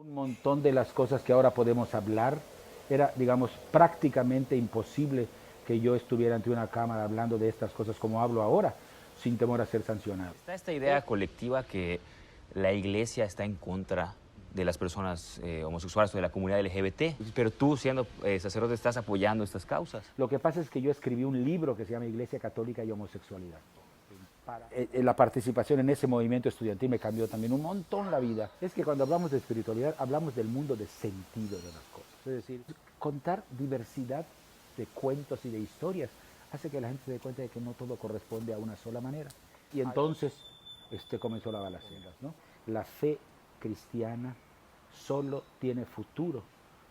Un montón de las cosas que ahora podemos hablar, era, digamos, prácticamente imposible que yo estuviera ante una cámara hablando de estas cosas como hablo ahora, sin temor a ser sancionado. Está esta idea colectiva que la iglesia está en contra de las personas homosexuales o de la comunidad LGBT, pero tú siendo sacerdote estás apoyando estas causas. Lo que pasa es que yo escribí un libro que se llama Iglesia Católica y Homosexualidad. La participación en ese movimiento estudiantil me cambió también un montón la vida. Es que cuando hablamos de espiritualidad, hablamos del mundo de sentido de las cosas. Es decir, contar diversidad de cuentos y de historias hace que la gente se dé cuenta de que no todo corresponde a una sola manera. Y entonces comenzó la balacera, ¿no? La fe cristiana solo tiene futuro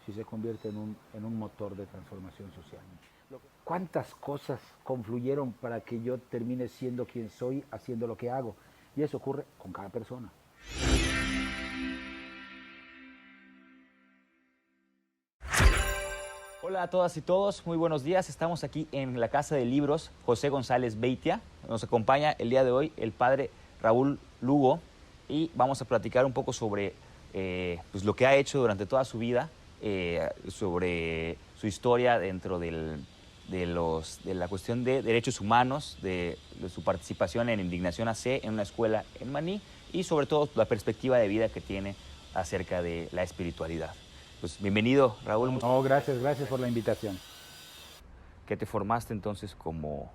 si se convierte en un motor de transformación social. ¿Cuántas cosas confluyeron para que yo termine siendo quien soy, haciendo lo que hago? Y eso ocurre con cada persona. Hola a todas y todos, muy buenos días. Estamos aquí en la Casa de Libros José González Beitia. Nos acompaña el día de hoy el padre Raúl Lugo y vamos a platicar un poco sobre pues lo que ha hecho durante toda su vida, sobre su historia dentro de la cuestión de derechos humanos, de su participación en Indignación AC en una escuela en Maní y sobre todo la perspectiva de vida que tiene acerca de la espiritualidad. Pues bienvenido, Raúl. No, gracias por la invitación. Que te formaste entonces como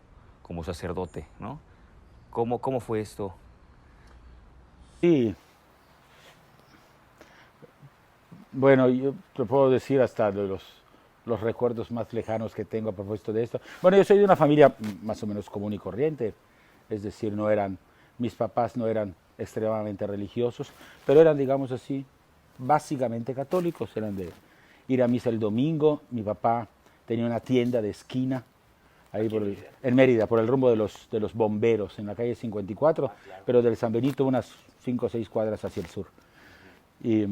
sacerdote, ¿no? ¿Cómo fue esto? Sí. Bueno, yo te puedo decir hasta de los recuerdos más lejanos que tengo a propósito de esto. Bueno, yo soy de una familia más o menos común y corriente, es decir, mis papás no eran extremadamente religiosos, pero eran, digamos así, básicamente católicos, eran de ir a misa el domingo. Mi papá tenía una tienda de esquina ahí en Mérida, por el rumbo de los bomberos, en la calle 54, claro. Pero del San Benito unas 5 o 6 cuadras hacia el sur. Y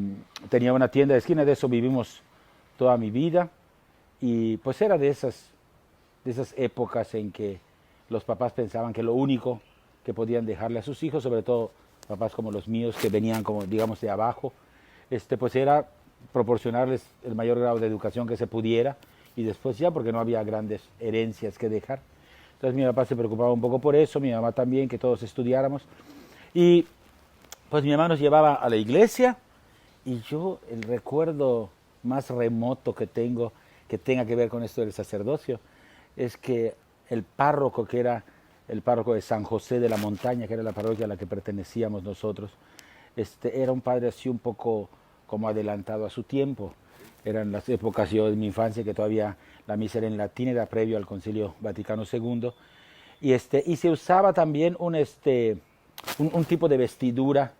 tenía una tienda de esquina, de eso vivimos toda mi vida, y pues era de esas épocas en que los papás pensaban que lo único que podían dejarle a sus hijos, sobre todo papás como los míos, que venían como, digamos, de abajo, pues era proporcionarles el mayor grado de educación que se pudiera, y después ya, porque no había grandes herencias que dejar. Entonces mi papá se preocupaba un poco por eso, mi mamá también, que todos estudiáramos, y pues mi mamá nos llevaba a la iglesia, y yo el recuerdo más remoto que tengo, que tenga que ver con esto del sacerdocio, es que el párroco, que era el párroco de San José de la Montaña, que era la parroquia a la que pertenecíamos nosotros, era un padre así un poco como adelantado a su tiempo. Eran las épocas yo de mi infancia que todavía la misa era en latín, era previo al Concilio Vaticano II, y se usaba también un tipo de vestidura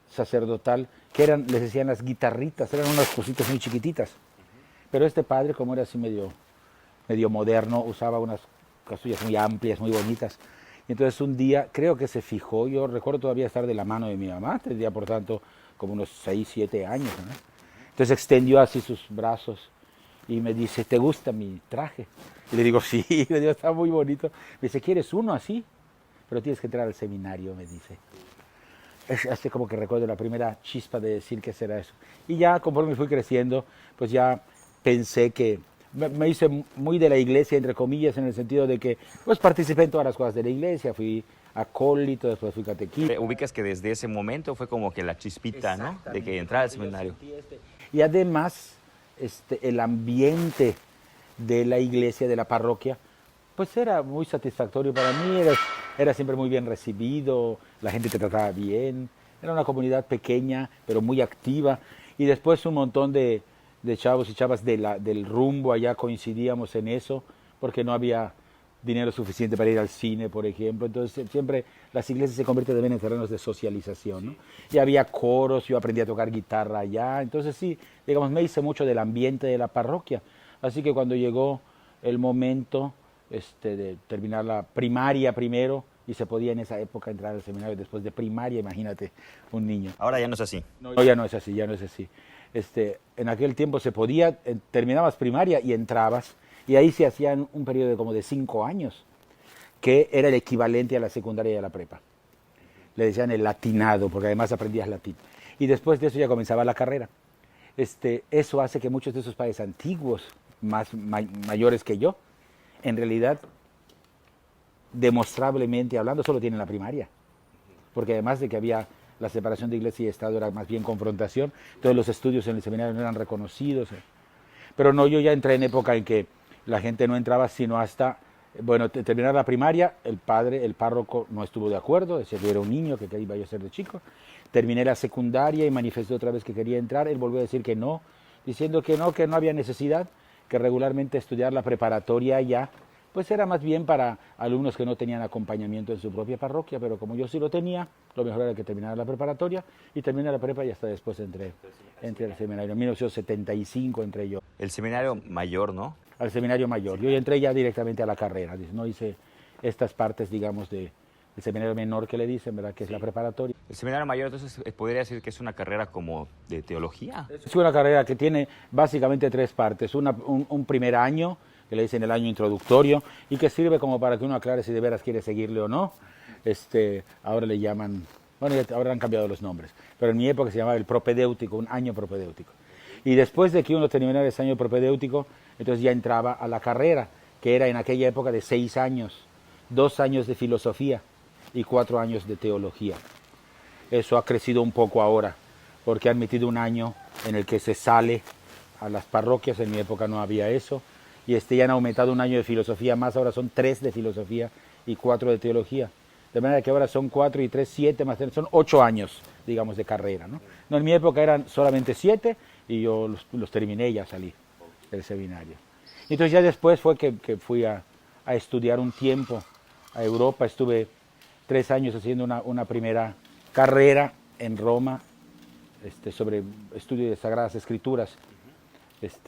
sacerdotal que les decían las guitarritas, eran unas cositas muy chiquititas. Pero este padre, como era así medio moderno, usaba unas casullas muy amplias, muy bonitas. Y entonces un día, creo que se fijó, yo recuerdo todavía estar de la mano de mi mamá, tendría por tanto como unos 6, 7 años, ¿no? Entonces extendió así sus brazos y me dice, ¿te gusta mi traje? Y le digo, sí, le digo, está muy bonito. Me dice, ¿quieres uno así? Pero tienes que entrar al seminario, me dice. Es como que recuerdo la primera chispa de decir que será eso. Y ya conforme fui creciendo, pues ya pensé que me hice muy de la iglesia, entre comillas, en el sentido de que pues participé en todas las cosas de la iglesia, fui acólito, después fui catequista. Ubicas que desde ese momento fue como que la chispita, ¿no? De que entrara al seminario. Y además, el ambiente de la iglesia, de la parroquia, pues era muy satisfactorio para mí, era siempre muy bien recibido, la gente te trataba bien, era una comunidad pequeña, pero muy activa, y después un montón de chavos y chavas del rumbo allá coincidíamos en eso, porque no había dinero suficiente para ir al cine, por ejemplo. Entonces siempre las iglesias se convierten también en terrenos de socialización, ¿no? Y había coros, yo aprendí a tocar guitarra allá, entonces sí, digamos, me hice mucho del ambiente de la parroquia. Así que cuando llegó el momento de terminar la primaria primero, y se podía en esa época entrar al seminario después de primaria, imagínate, un niño. Ahora ya no es así. No, ya no es así, ya no es así. En aquel tiempo se podía, terminabas primaria y entrabas, y ahí se hacían un periodo como de 5 años, que era el equivalente a la secundaria y a la prepa. Le decían el latinado, porque además aprendías latín. y después de eso ya comenzaba la carrera. Eso hace que muchos de esos padres antiguos, mayores que yo, en realidad, demostrablemente hablando, solo tienen la primaria. Porque además de que había la separación de iglesia y Estado, era más bien confrontación, todos los estudios en el seminario no eran reconocidos. Pero no, yo ya entré en época en que la gente no entraba sino hasta, bueno, terminar la primaria. El párroco no estuvo de acuerdo, decía que yo era un niño, que iba yo a ser de chico. Terminé la secundaria y manifesté otra vez que quería entrar. Él volvió a decir que no, diciendo que no había necesidad, que regularmente estudiar la preparatoria ya, pues era más bien para alumnos que no tenían acompañamiento en su propia parroquia, pero como yo sí lo tenía, lo mejor era que terminara la preparatoria, y terminé la prepa y hasta después entré al seminario. En 1975 entré yo. El seminario mayor, ¿no? Al seminario mayor. Yo entré ya directamente a la carrera, no hice estas partes, digamos, del seminario menor que le dicen, ¿verdad? Que es la preparatoria. El seminario mayor, entonces, podría decir que es una carrera como de teología. Es una carrera que tiene básicamente tres partes. Un primer año, que le dicen el año introductorio, y que sirve como para que uno aclare si de veras quiere seguirle o no. Ahora le llaman, bueno, ahora han cambiado los nombres, pero en mi época se llamaba el propedéutico, un año propedéutico. Y después de que uno terminara ese año propedéutico, entonces ya entraba a la carrera, que era en aquella época de 6 años, 2 años de filosofía y 4 años de teología. Eso ha crecido un poco ahora, porque han metido un año en el que se sale a las parroquias. En mi época no había eso, y ya han aumentado un año de filosofía más, ahora son 3 de filosofía y 4 de teología. De manera que ahora son 4 y 3, 7 más 3, son 8 años, digamos, de carrera, ¿no? No, en mi época eran solamente 7 y yo los terminé y ya salí del seminario. Entonces ya después fue que fui a estudiar un tiempo a Europa. Estuve 3 años haciendo una primera carrera en Roma sobre estudio de Sagradas Escrituras,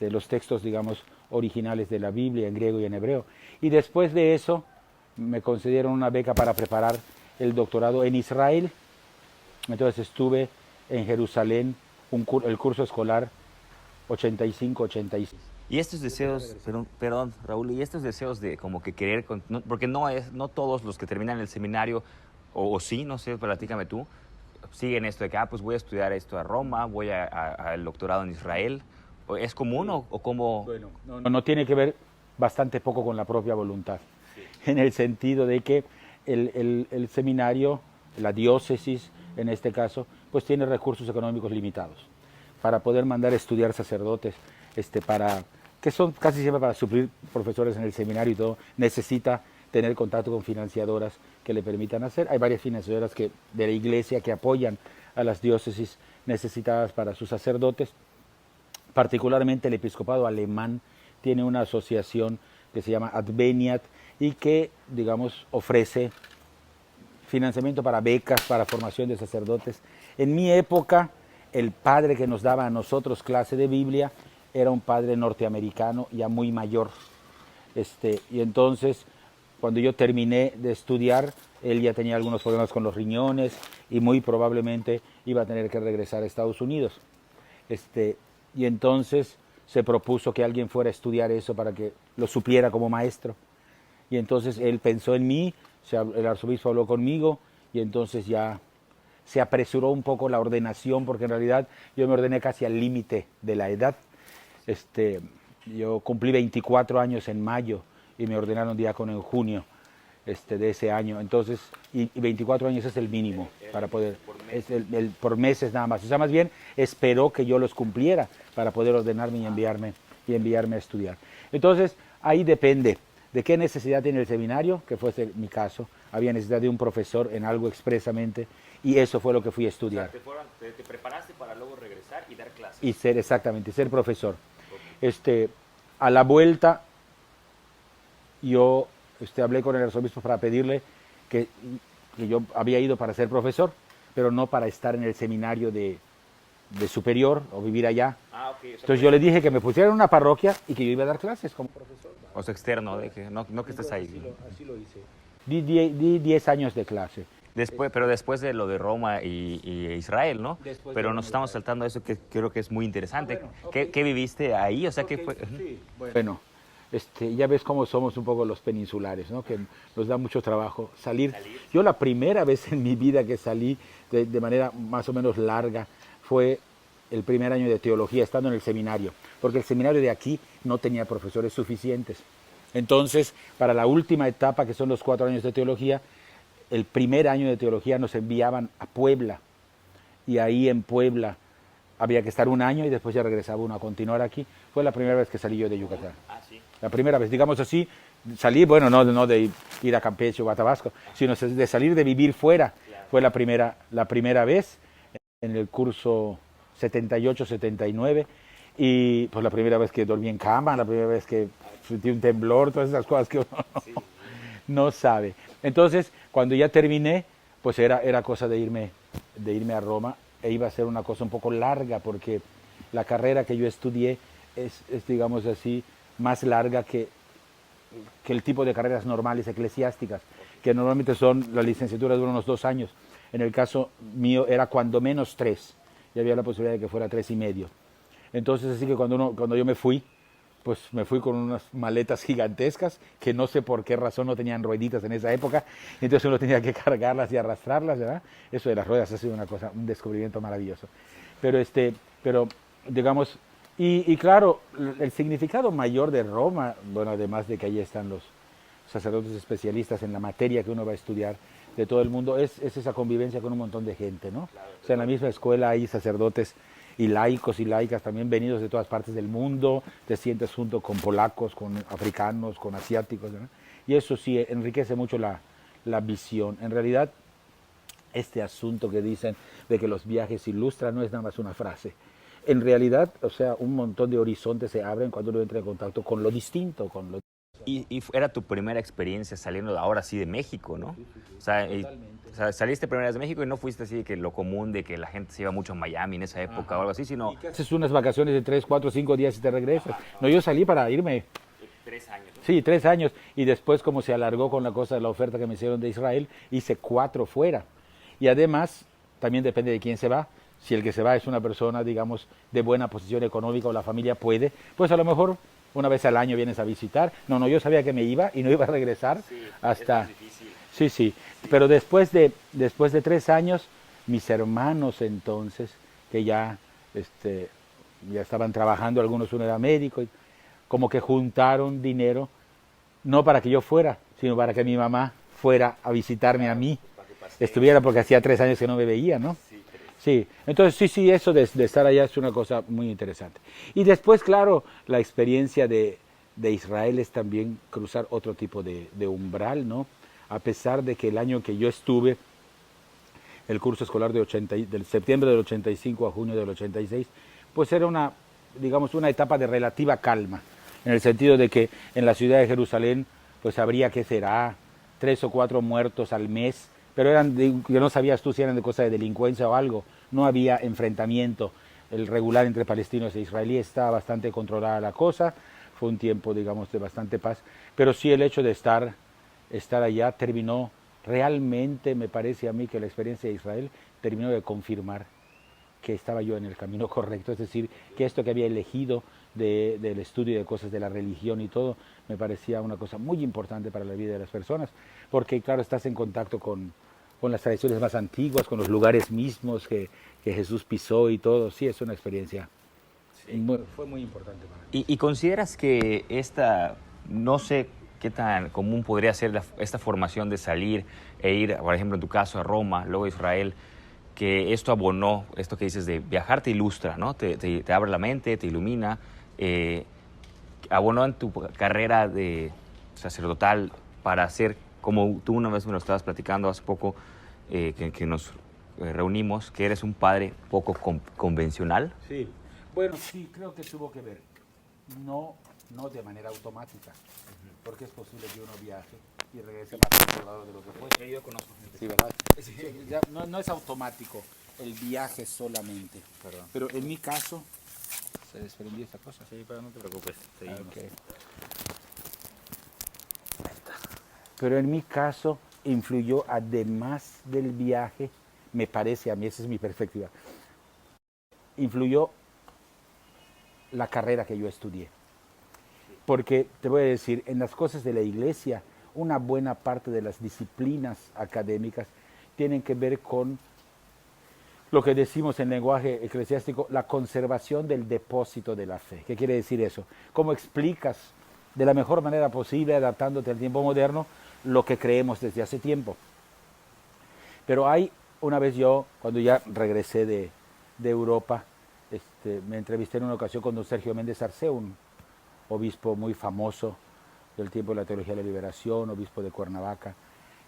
los textos, digamos, originales de la Biblia en griego y en hebreo. Y después de eso me concedieron una beca para preparar el doctorado en Israel. Entonces estuve en Jerusalén el curso escolar 85-86. Y estos deseos, perdón, Raúl, y estos deseos de como que querer, porque no todos los que terminan el seminario, o sí, no sé, platícame tú, siguen esto de que, pues voy a estudiar esto a Roma, voy al doctorado en Israel. ¿Es común o cómo? Bueno, no tiene que ver bastante poco con la propia voluntad, en el sentido de que el seminario, la diócesis en este caso, pues tiene recursos económicos limitados para poder mandar a estudiar sacerdotes, que son casi siempre para suplir profesores en el seminario y todo, necesita tener contacto con financiadoras que le permitan hacer. Hay varias financiadoras de la iglesia que apoyan a las diócesis necesitadas para sus sacerdotes. Particularmente el episcopado alemán tiene una asociación que se llama Adveniat y que, digamos, ofrece financiamiento para becas, para formación de sacerdotes. En mi época, el padre que nos daba a nosotros clase de Biblia era un padre norteamericano ya muy mayor. Y entonces, cuando yo terminé de estudiar, él ya tenía algunos problemas con los riñones y muy probablemente iba a tener que regresar a Estados Unidos. Y entonces se propuso que alguien fuera a estudiar eso para que lo supiera como maestro. Y entonces él pensó en mí, el arzobispo habló conmigo y entonces ya se apresuró un poco la ordenación, porque en realidad yo me ordené casi al límite de la edad. Yo cumplí 24 años en mayo y me ordenaron diácono en junio de ese año. Entonces, y 24 años es el mínimo para poder, es por meses nada más. O sea, más bien esperó que yo los cumpliera para poder ordenarme y enviarme a estudiar. Entonces, ahí depende de qué necesidad tiene el seminario, que fuese mi caso. Había necesidad de un profesor en algo expresamente, y eso fue lo que fui a estudiar. O sea, te preparaste para luego regresar y dar clases. Y ser profesor. A la vuelta, yo hablé con el arzobispo para pedirle que yo había ido para ser profesor, pero no para estar en el seminario de superior o vivir allá. Entonces yo le dije que me pusiera en una parroquia y que yo iba a dar clases como profesor. O sea, externo, de que no que estés ahí. Así lo hice. Di 10 años de clase. Pero después de lo de Roma y Israel, ¿no? Pero nos estamos saltando a eso que creo que es muy interesante. Okay. ¿Qué viviste ahí? O sea, ¿qué fue? Sí, bueno, ya ves cómo somos un poco los peninsulares, ¿no? Que nos da mucho trabajo salir. Yo la primera vez en mi vida que salí de manera más o menos larga fue el primer año de teología, estando en el seminario, porque el seminario de aquí no tenía profesores suficientes. Entonces, para la última etapa, que son los 4 años de teología, el primer año de teología nos enviaban a Puebla, y ahí en Puebla había que estar un año y después ya regresaba uno a continuar aquí. Fue la primera vez que salí yo de Yucatán. ¿Sí? La primera vez, digamos así, salí, bueno, no de ir a Campeche o a Tabasco, sino de salir de vivir fuera. Claro. Fue la primera vez en el curso 78-79, y pues la primera vez que dormí en cama, la primera vez que sentí un temblor, todas esas cosas que uno no sabe. Entonces, cuando ya terminé, pues era cosa de irme a Roma, e iba a ser una cosa un poco larga, porque la carrera que yo estudié es digamos así, más larga que el tipo de carreras normales eclesiásticas, que normalmente son, la licenciatura dura unos 2 años. En el caso mío era cuando menos 3, y había la posibilidad de que fuera 3 y medio. Entonces, así que cuando yo me fui, pues me fui con unas maletas gigantescas que no sé por qué razón no tenían rueditas en esa época, entonces uno tenía que cargarlas y arrastrarlas, ¿verdad? Eso de las ruedas ha sido una cosa, un descubrimiento maravilloso. Pero digamos, y claro, el significado mayor de Roma, bueno, además de que allí están los sacerdotes especialistas en la materia que uno va a estudiar de todo el mundo, es esa convivencia con un montón de gente, ¿no? O sea, en la misma escuela hay sacerdotes y laicos y laicas también venidos de todas partes del mundo, te sientes junto con polacos, con africanos, con asiáticos, ¿no? Y eso sí enriquece mucho la visión. En realidad, este asunto que dicen de que los viajes ilustran no es nada más una frase. En realidad, o sea, un montón de horizontes se abren cuando uno entra en contacto con lo distinto, con lo... Y era tu primera experiencia saliendo ahora sí de México, ¿no? O sea, saliste primera vez de México y no fuiste así de que lo común de que la gente se iba mucho a Miami en esa época o algo así, sino... Haces unas vacaciones de 3, 4, 5 días y te regresas. No, yo salí para irme. 3 años, ¿no? Sí, 3 años. Y después, como se alargó con la cosa de la oferta que me hicieron de Israel, hice 4 fuera. Y además, también depende de quién se va. Si el que se va es una persona, digamos, de buena posición económica o la familia puede, pues a lo mejor una vez al año vienes a visitar. No, yo sabía que me iba y no iba a regresar hasta... Es más difícil. Sí. Pero después de 3 años, mis hermanos entonces, que ya estaban trabajando, algunos uno era médico, y como que juntaron dinero, no para que yo fuera, sino para que mi mamá fuera a visitarme a mí, estuviera, porque hacía 3 años que no me veía, ¿no? Sí, entonces sí, eso de estar allá es una cosa muy interesante. Y después, claro, la experiencia de Israel es también cruzar otro tipo de umbral, ¿no? A pesar de que el año que yo estuve, el curso escolar del septiembre del 85 a junio del 86, pues era una etapa de relativa calma, en el sentido de que en la ciudad de Jerusalén, pues habría, ¿qué será?, 3 o 4 muertos al mes, pero que no sabías tú si eran de cosa de delincuencia o algo, no había enfrentamiento. El regular entre palestinos e israelíes estaba bastante controlada la cosa, fue un tiempo, digamos, de bastante paz, pero sí el hecho de estar allá terminó, realmente me parece a mí que la experiencia de Israel terminó de confirmar que estaba yo en el camino correcto, es decir, que esto que había elegido del estudio de cosas de la religión y todo, me parecía una cosa muy importante para la vida de las personas, porque claro, estás en contacto con las tradiciones más antiguas, con los lugares mismos que Jesús pisó y todo. Sí, es una experiencia, fue muy importante para mí. ¿Y consideras que no sé qué tan común podría ser esta formación de salir e ir, por ejemplo, en tu caso, a Roma, luego a Israel, que esto abonó, esto que dices de viajar te ilustra, ¿no? Te abre la mente, te ilumina, abonó en tu carrera de sacerdotal para ser, como tú una vez me lo estabas platicando hace poco, que nos reunimos, que eres un padre poco convencional? Sí, bueno, sí, creo que tuvo que ver, no de manera automática, porque es posible que uno viaje y regrese más controlado de lo que fue. Yo conozco gente. Sí, ¿verdad? Sí, ya, no es automático el viaje solamente. Perdón. Pero en mi caso, se desprendió esta cosa. Sí, pero no te preocupes. Okay. Pero en mi caso influyó, además del viaje, me parece a mí, esa es mi perspectiva, influyó la carrera que yo estudié. Porque te voy a decir, en las cosas de la iglesia, una buena parte de las disciplinas académicas tienen que ver con lo que decimos en lenguaje eclesiástico, la conservación del depósito de la fe. ¿Qué quiere decir eso? ¿Cómo explicas de la mejor manera posible, adaptándote al tiempo moderno, lo que creemos desde hace tiempo? Pero una vez yo, cuando ya regresé de Europa, me entrevisté en una ocasión con don Sergio Méndez Arce, un obispo muy famoso del tiempo de la Teología de la Liberación, obispo de Cuernavaca,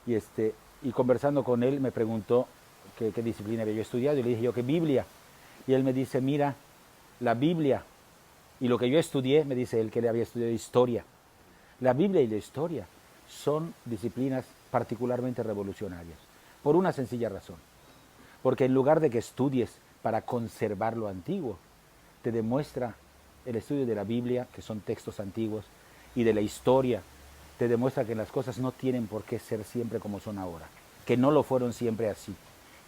y conversando con él me preguntó qué disciplina había yo estudiado, y le dije yo que Biblia, y él me dice, mira, la Biblia y lo que yo estudié, me dice él que le había estudiado historia, la Biblia y la historia son disciplinas particularmente revolucionarias, por una sencilla razón, porque en lugar de que estudies para conservar lo antiguo, te demuestra el estudio de la Biblia, que son textos antiguos, y de la historia, te demuestra que las cosas no tienen por qué ser siempre como son ahora, que no lo fueron siempre así.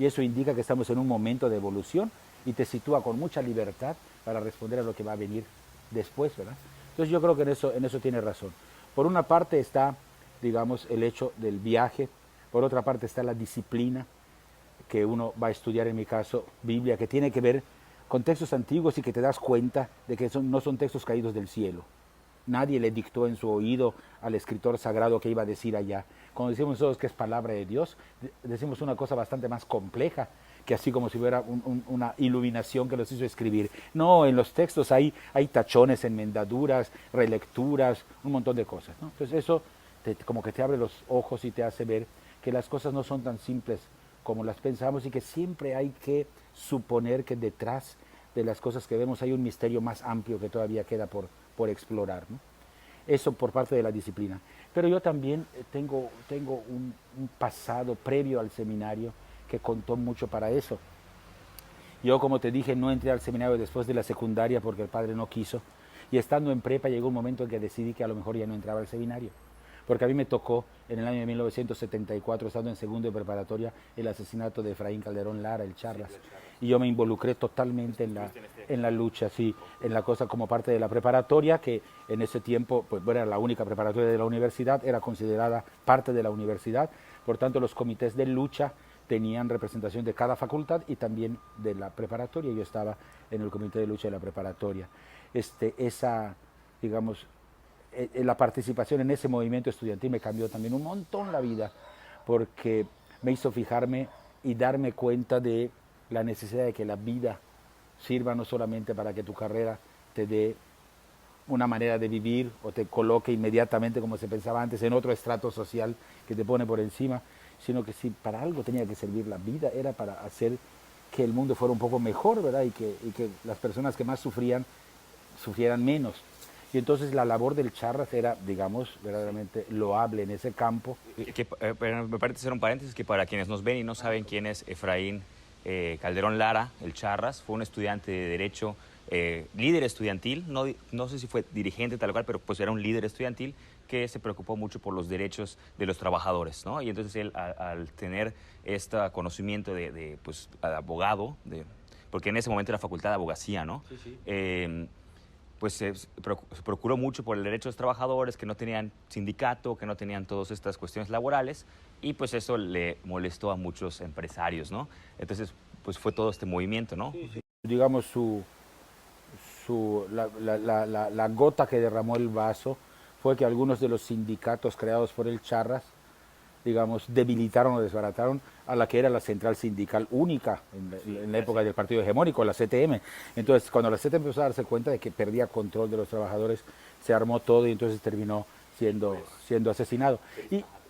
Y eso indica que estamos en un momento de evolución y te sitúa con mucha libertad para responder a lo que va a venir después, ¿verdad? Entonces yo creo que en eso tiene razón. Por una parte está, digamos, el hecho del viaje, por otra parte está la disciplina que uno va a estudiar, en mi caso, Biblia, que tiene que ver con textos antiguos y que te das cuenta de que no son textos caídos del cielo. Nadie le dictó en su oído al escritor sagrado que iba a decir allá. Cuando decimos nosotros que es palabra de Dios, decimos una cosa bastante más compleja, que así como si hubiera una iluminación que los hizo escribir. No, en los textos hay tachones, enmendaduras, relecturas, un montón de cosas, ¿no? Entonces eso como que te abre los ojos y te hace ver que las cosas no son tan simples como las pensamos y que siempre hay que suponer que detrás de las cosas que vemos hay un misterio más amplio que todavía queda por explorar, ¿no? Eso por parte de la disciplina. Pero yo también tengo un pasado previo al seminario que contó mucho para eso. Yo, como te dije, no entré al seminario después de la secundaria porque el padre no quiso. Y estando en prepa llegó un momento en que decidí que a lo mejor ya no entraba al seminario. Porque a mí me tocó en el año de 1974, estando en segundo de preparatoria, el asesinato de Efraín Calderón Lara, el Charras. Y yo me involucré totalmente en la lucha, sí, en la cosa como parte de la preparatoria, que en ese tiempo pues, era la única preparatoria de la universidad, era considerada parte de la universidad. Por tanto, los comités de lucha tenían representación de cada facultad y también de la preparatoria. Yo estaba en el comité de lucha de la preparatoria. Digamos, la participación en ese movimiento estudiantil me cambió también un montón la vida, porque me hizo fijarme y darme cuenta de la necesidad de que la vida sirva no solamente para que tu carrera te dé una manera de vivir o te coloque inmediatamente, como se pensaba antes, en otro estrato social que te pone por encima, sino que si para algo tenía que servir la vida era para hacer que el mundo fuera un poco mejor, ¿verdad? Y que las personas que más sufrían menos. Y entonces la labor del Charras era, digamos, verdaderamente loable en ese campo. Me parece ser un paréntesis que para quienes nos ven y no saben quién es Efraín Calderón Lara, el Charras, fue un estudiante de Derecho, líder estudiantil, no sé si fue dirigente tal cual, pero pues era un líder estudiantil que se preocupó mucho por los derechos de los trabajadores, ¿no? Y entonces él, al tener este conocimiento de abogado, porque en ese momento era facultad de abogacía, ¿no? Sí, sí. Pues se procuró mucho por el derecho de los trabajadores que no tenían sindicato, que no tenían todas estas cuestiones laborales, y pues eso le molestó a muchos empresarios, ¿no? Entonces, pues fue todo este movimiento, ¿no? Sí, sí. Digamos, la gota que derramó el vaso fue que algunos de los sindicatos creados por el Charras, digamos, debilitaron o desbarataron a la que era la central sindical única en la época del partido hegemónico, la CTM. Entonces, cuando la CTM empezó a darse cuenta de que perdía control de los trabajadores, se armó todo y entonces terminó siendo asesinado.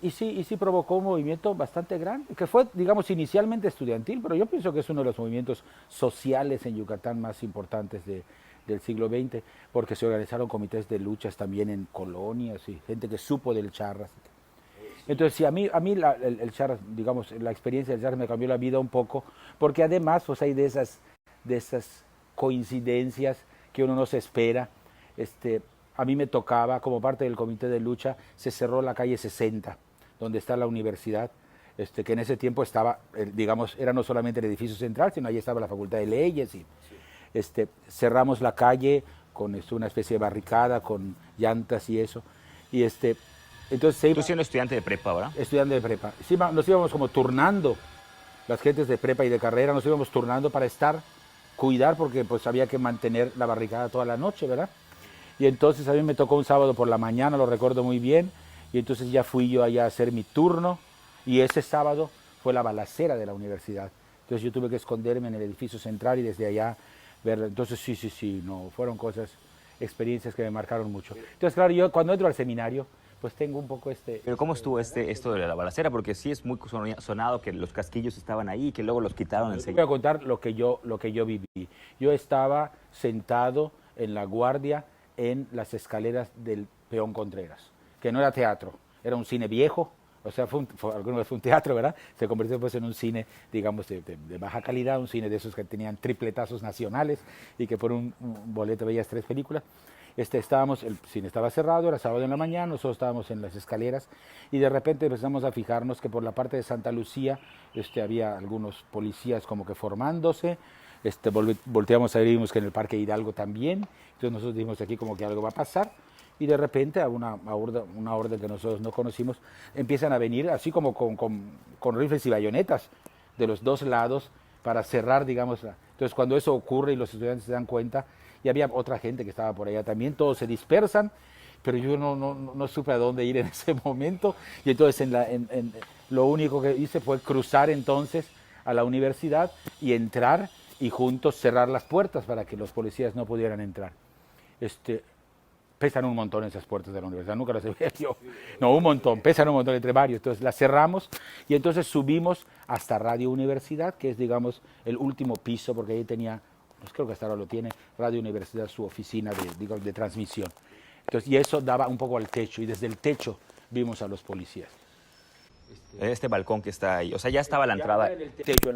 Y sí provocó un movimiento bastante grande, que fue, digamos, inicialmente estudiantil, pero yo pienso que es uno de los movimientos sociales en Yucatán más importantes del siglo XX, porque se organizaron comités de luchas también en colonias y gente que supo del Charras. Entonces, sí, a mí el Charras, digamos, la experiencia del Charras me cambió la vida un poco, porque además pues hay de esas coincidencias que uno no se espera. A mí me tocaba, como parte del comité de lucha, se cerró la calle 60, donde está la universidad, que en ese tiempo estaba, digamos, era no solamente el edificio central, sino ahí estaba la Facultad de Leyes. Y, cerramos la calle con una especie de barricada, con llantas y eso. Y entonces Tú siendo estudiante de prepa, ¿verdad? Estudiante de prepa. Sí, nos íbamos como turnando las gentes de prepa y de carrera nos íbamos turnando para cuidar, porque pues había que mantener la barricada toda la noche, ¿verdad? Y entonces a mí me tocó un sábado por la mañana, lo recuerdo muy bien, y entonces ya fui yo allá a hacer mi turno, y ese sábado fue la balacera de la universidad. Entonces yo tuve que esconderme en el edificio central y desde allá verla. Entonces sí, no, fueron experiencias que me marcaron mucho. Entonces claro, yo cuando entro al seminario, pues tengo un poco Pero ¿cómo estuvo esto de la balacera? Porque sí es muy sonado que los casquillos estaban ahí y que luego los quitaron Voy a enseguida. contar lo que yo viví. Yo estaba sentado en la guardia en las escaleras del Peón Contreras, que no era teatro, era un cine viejo, o sea, alguna vez fue un teatro, ¿verdad? Se convirtió pues en un cine, digamos, de baja calidad, un cine de esos que tenían tripletazos nacionales y que por un boleto veías 3 películas. El cine estaba cerrado, era sábado en la mañana, nosotros estábamos en las escaleras y de repente empezamos a fijarnos que por la parte de Santa Lucía había algunos policías como que formándose, volteamos a ver y vimos que en el Parque Hidalgo también, entonces nosotros dijimos aquí como que algo va a pasar y de repente a una orden que nosotros no conocimos empiezan a venir así como con rifles y bayonetas de los dos lados para cerrar, digamos. Entonces cuando eso ocurre y los estudiantes se dan cuenta, y había otra gente que estaba por allá también, todos se dispersan, pero yo no supe a dónde ir en ese momento, y entonces lo único que hice fue cruzar entonces a la universidad y entrar y juntos cerrar las puertas para que los policías no pudieran entrar. Pesan un montón esas puertas de la universidad, nunca las había yo. No, un montón, pesan un montón entre varios. Entonces las cerramos y entonces subimos hasta Radio Universidad, que es, digamos, el último piso, porque ahí tenía, pues creo que hasta ahora lo tiene, Radio Universidad, su oficina de transmisión. Entonces, y eso daba un poco al techo, y desde el techo vimos a los policías. Este balcón que está ahí, o sea, ya estaba la entrada. En el techo,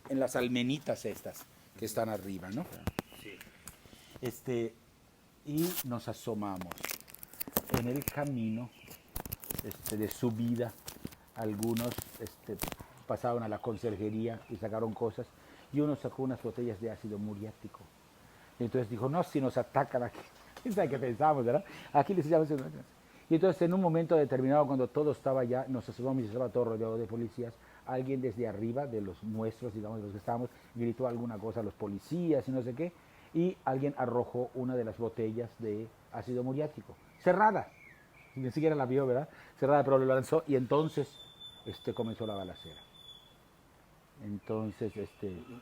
en las almenitas estas que están arriba, ¿no? Y nos asomamos. En el camino de subida, algunos pasaron a la conserjería y sacaron cosas, y uno sacó unas botellas de ácido muriático. Y entonces dijo, no, si nos atacan aquí, ¿sabe qué pensamos, verdad? Aquí les echamos. Y entonces en un momento determinado, cuando todo estaba ya, nos asomamos y estaba todo rodeado de policías, alguien desde arriba, de los nuestros, digamos, de los que estábamos, gritó alguna cosa a los policías y no sé qué, y alguien arrojó una de las botellas de ácido muriático, cerrada, ni siquiera la vio, ¿verdad? Cerrada, pero lo lanzó, y entonces comenzó la balacera. Entonces,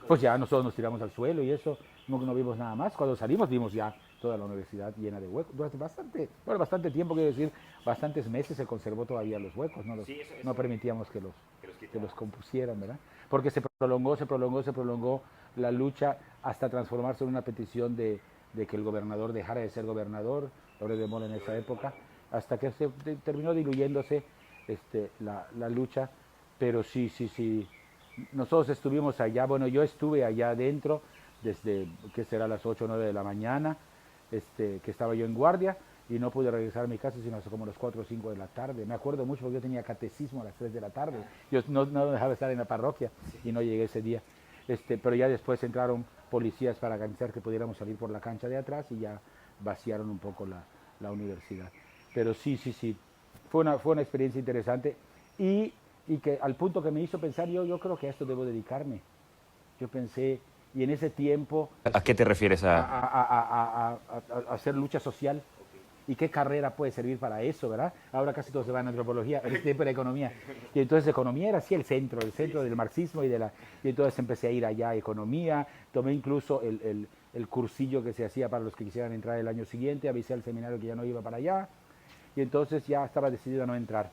pues ya nosotros nos tiramos al suelo y eso, no vimos nada más. Cuando salimos vimos ya toda la universidad llena de huecos. Durante bastante tiempo, quiero decir, bastantes meses se conservó todavía los huecos, no permitíamos que los compusieran, ¿verdad? Porque se prolongó la lucha hasta transformarse en una petición de que el gobernador dejara de ser gobernador, Loret de Mola en esa época, hasta que se terminó diluyéndose la lucha, pero sí. Nosotros estuvimos allá, bueno, yo estuve allá adentro desde, que será las 8 o 9 de la mañana, que estaba yo en guardia, y no pude regresar a mi casa sino hasta como las 4 o 5 de la tarde. Me acuerdo mucho porque yo tenía catecismo a las 3 de la tarde. Yo no dejaba de estar en la parroquia y no llegué ese día. Pero ya después entraron policías para garantizar que pudiéramos salir por la cancha de atrás y ya vaciaron un poco la universidad. Pero sí. Fue una experiencia interesante y que al punto que me hizo pensar, yo creo que a esto debo dedicarme. Yo pensé, y en ese tiempo... ¿A qué te refieres? A hacer lucha social. ¿Y qué carrera puede servir para eso, verdad? Ahora casi todos se van a antropología, en ese tiempo era economía. Y entonces economía era así el centro del marxismo y entonces empecé a ir allá a economía, tomé incluso el cursillo que se hacía para los que quisieran entrar el año siguiente, avisé al seminario que ya no iba para allá, y entonces ya estaba decidido a no entrar.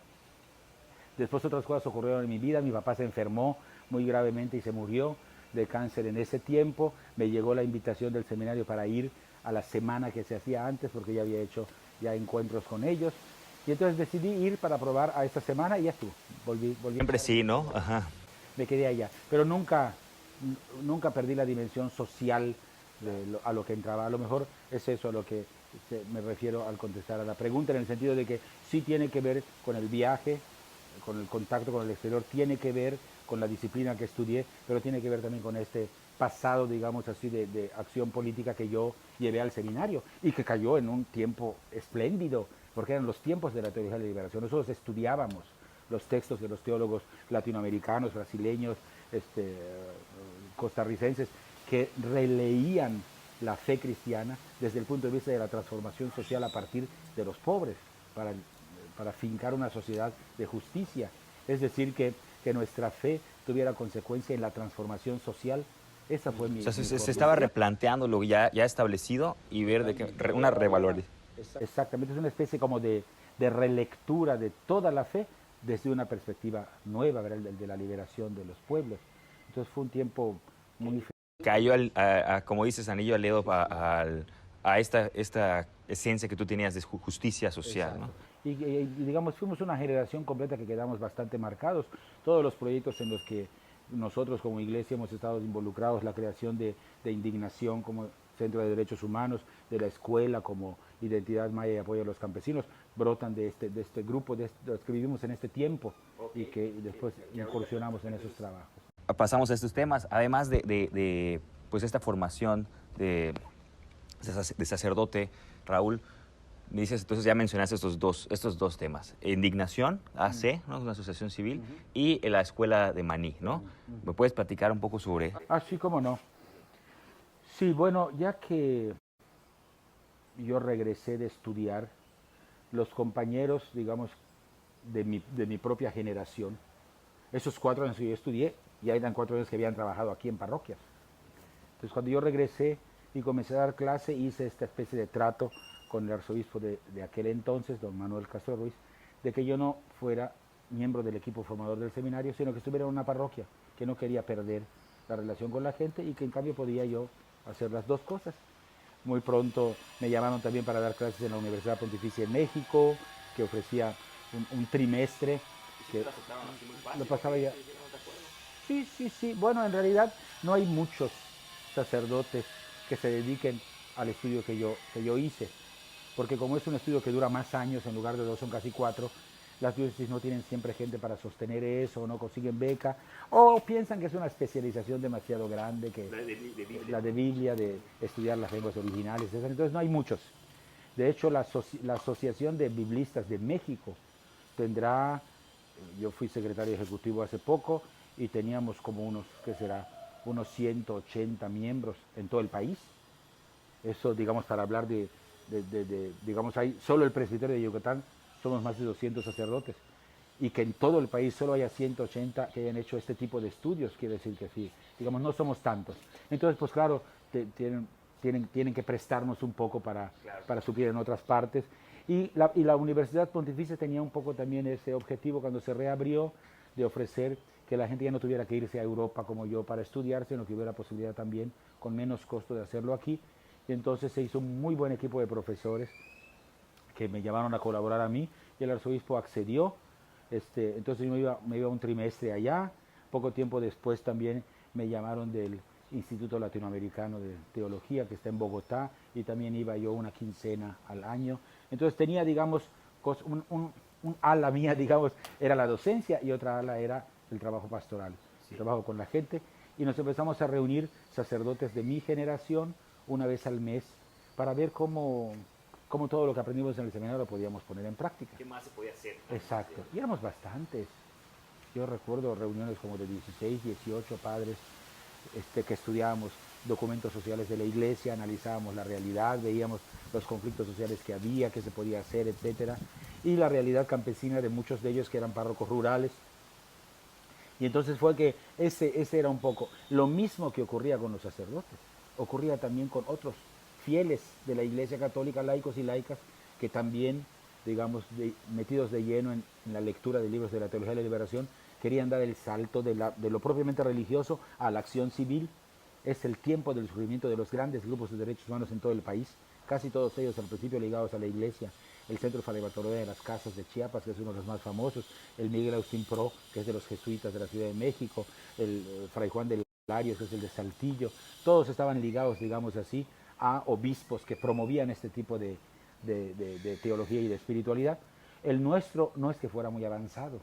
Después otras cosas ocurrieron en mi vida, mi papá se enfermó muy gravemente y se murió de cáncer en ese tiempo, me llegó la invitación del seminario para ir a la semana que se hacía antes, porque ya había hecho ya encuentros con ellos, y entonces decidí ir para probar a esta semana y ya estuvo, volví. Siempre sí, ¿no? Ajá. Me quedé allá, pero nunca perdí la dimensión social a lo que entraba. A lo mejor es eso a lo que me refiero al contestar a la pregunta, en el sentido de que sí tiene que ver con el viaje, con el contacto con el exterior, tiene que ver con la disciplina que estudié, pero tiene que ver también con este pasado, digamos así, de acción política que yo llevé al seminario y que cayó en un tiempo espléndido, porque eran los tiempos de la teología de la liberación. Nosotros estudiábamos los textos de los teólogos latinoamericanos, brasileños, costarricenses, que releían la fe cristiana desde el punto de vista de la transformación social a partir de los pobres, para fincar una sociedad de justicia. Es decir, que nuestra fe tuviera consecuencia en la transformación social. Esa fue mi... O sea, se estaba replanteando lo ya establecido y ver una revalorización. Exactamente, es una especie como de relectura de toda la fe desde una perspectiva nueva, ¿verdad? De la liberación de los pueblos. Entonces fue un tiempo muy... Cayó, como dices, anillo al dedo a esta esencia que tú tenías de justicia social, ¿no? Y digamos, fuimos una generación completa que quedamos bastante marcados. Todos los proyectos en los que nosotros como iglesia hemos estado involucrados, la creación de Indignación como Centro de Derechos Humanos, de la escuela como Identidad Maya y Apoyo a los Campesinos, brotan de este grupo, de los que vivimos en este tiempo y que después incursionamos en esos trabajos. Pasamos a estos temas, además de pues esta formación de sacerdote, Raúl, me dices, entonces ya mencionaste estos dos temas, Indignación, AC, ¿no? Una asociación civil, y la escuela de Maní, ¿no? ¿Me puedes platicar un poco sobre...? Sí, cómo no. Sí, bueno, ya que yo regresé de estudiar, los compañeros, digamos, de mi propia generación, esos 4 años que yo estudié, ya eran 4 años que habían trabajado aquí en parroquias. Entonces, cuando yo regresé y comencé a dar clase, hice esta especie de trato con el arzobispo de aquel entonces, don Manuel Castro Ruiz, de que yo no fuera miembro del equipo formador del seminario, sino que estuviera en una parroquia, que no quería perder la relación con la gente y que en cambio podía yo hacer las dos cosas. Muy pronto me llamaron también para dar clases en la Universidad Pontificia en México, que ofrecía un trimestre. Que lo pasaba ya. Sí. Bueno, en realidad no hay muchos sacerdotes que se dediquen al estudio que yo hice, porque como es un estudio que dura más años, en lugar de 2 son casi 4, las diócesis no tienen siempre gente para sostener eso, no consiguen beca, o piensan que es una especialización demasiado grande, que la de Biblia, de estudiar las lenguas originales, entonces no hay muchos. De hecho, la Asociación de Biblistas de México tendrá, yo fui secretario ejecutivo hace poco, y teníamos como unos 180 miembros en todo el país. Eso, digamos, para hablar digamos, hay solo el presbiterio de Yucatán, somos más de 200 sacerdotes, y que en todo el país solo haya 180 que hayan hecho este tipo de estudios, quiere decir que sí, digamos, no somos tantos. Entonces, pues claro, tienen que prestarnos un poco para suplir en otras partes. Y la Universidad Pontificia tenía un poco también ese objetivo cuando se reabrió, de ofrecer que la gente ya no tuviera que irse a Europa como yo para estudiar, sino que hubiera posibilidad también, con menos costo, de hacerlo aquí. Y entonces se hizo un muy buen equipo de profesores que me llamaron a colaborar a mí, y el arzobispo accedió. Entonces yo me iba un trimestre allá. Poco tiempo después también me llamaron del Instituto Latinoamericano de Teología, que está en Bogotá, y también iba yo una quincena al año. Entonces tenía, digamos, un ala mía, digamos, era la docencia, y otra ala era el trabajo pastoral, el trabajo con la gente, y nos empezamos a reunir sacerdotes de mi generación una vez al mes para ver cómo todo lo que aprendimos en el seminario lo podíamos poner en práctica. ¿Qué más se podía hacer? Exacto, y éramos bastantes. Yo recuerdo reuniones como de 16, 18 padres que estudiábamos documentos sociales de la iglesia, analizábamos la realidad, veíamos los conflictos sociales que había, qué se podía hacer, etcétera, y la realidad campesina de muchos de ellos que eran párrocos rurales. Y entonces fue que ese era un poco lo mismo que ocurría con los sacerdotes, ocurría también con otros fieles de la Iglesia Católica, laicos y laicas, que también, digamos, metidos de lleno en la lectura de libros de la teología de la liberación, querían dar el salto de lo propiamente religioso a la acción civil. Es el tiempo del surgimiento de los grandes grupos de derechos humanos en todo el país, casi todos ellos al principio ligados a la Iglesia. El Centro Salvatore de las Casas de Chiapas, que es uno de los más famosos, el Miguel Austin Pro, que es de los jesuitas de la Ciudad de México, el Fray Juan de Larios, que es el de Saltillo, todos estaban ligados, digamos así, a obispos que promovían este tipo de teología y de espiritualidad. El nuestro no es que fuera muy avanzado,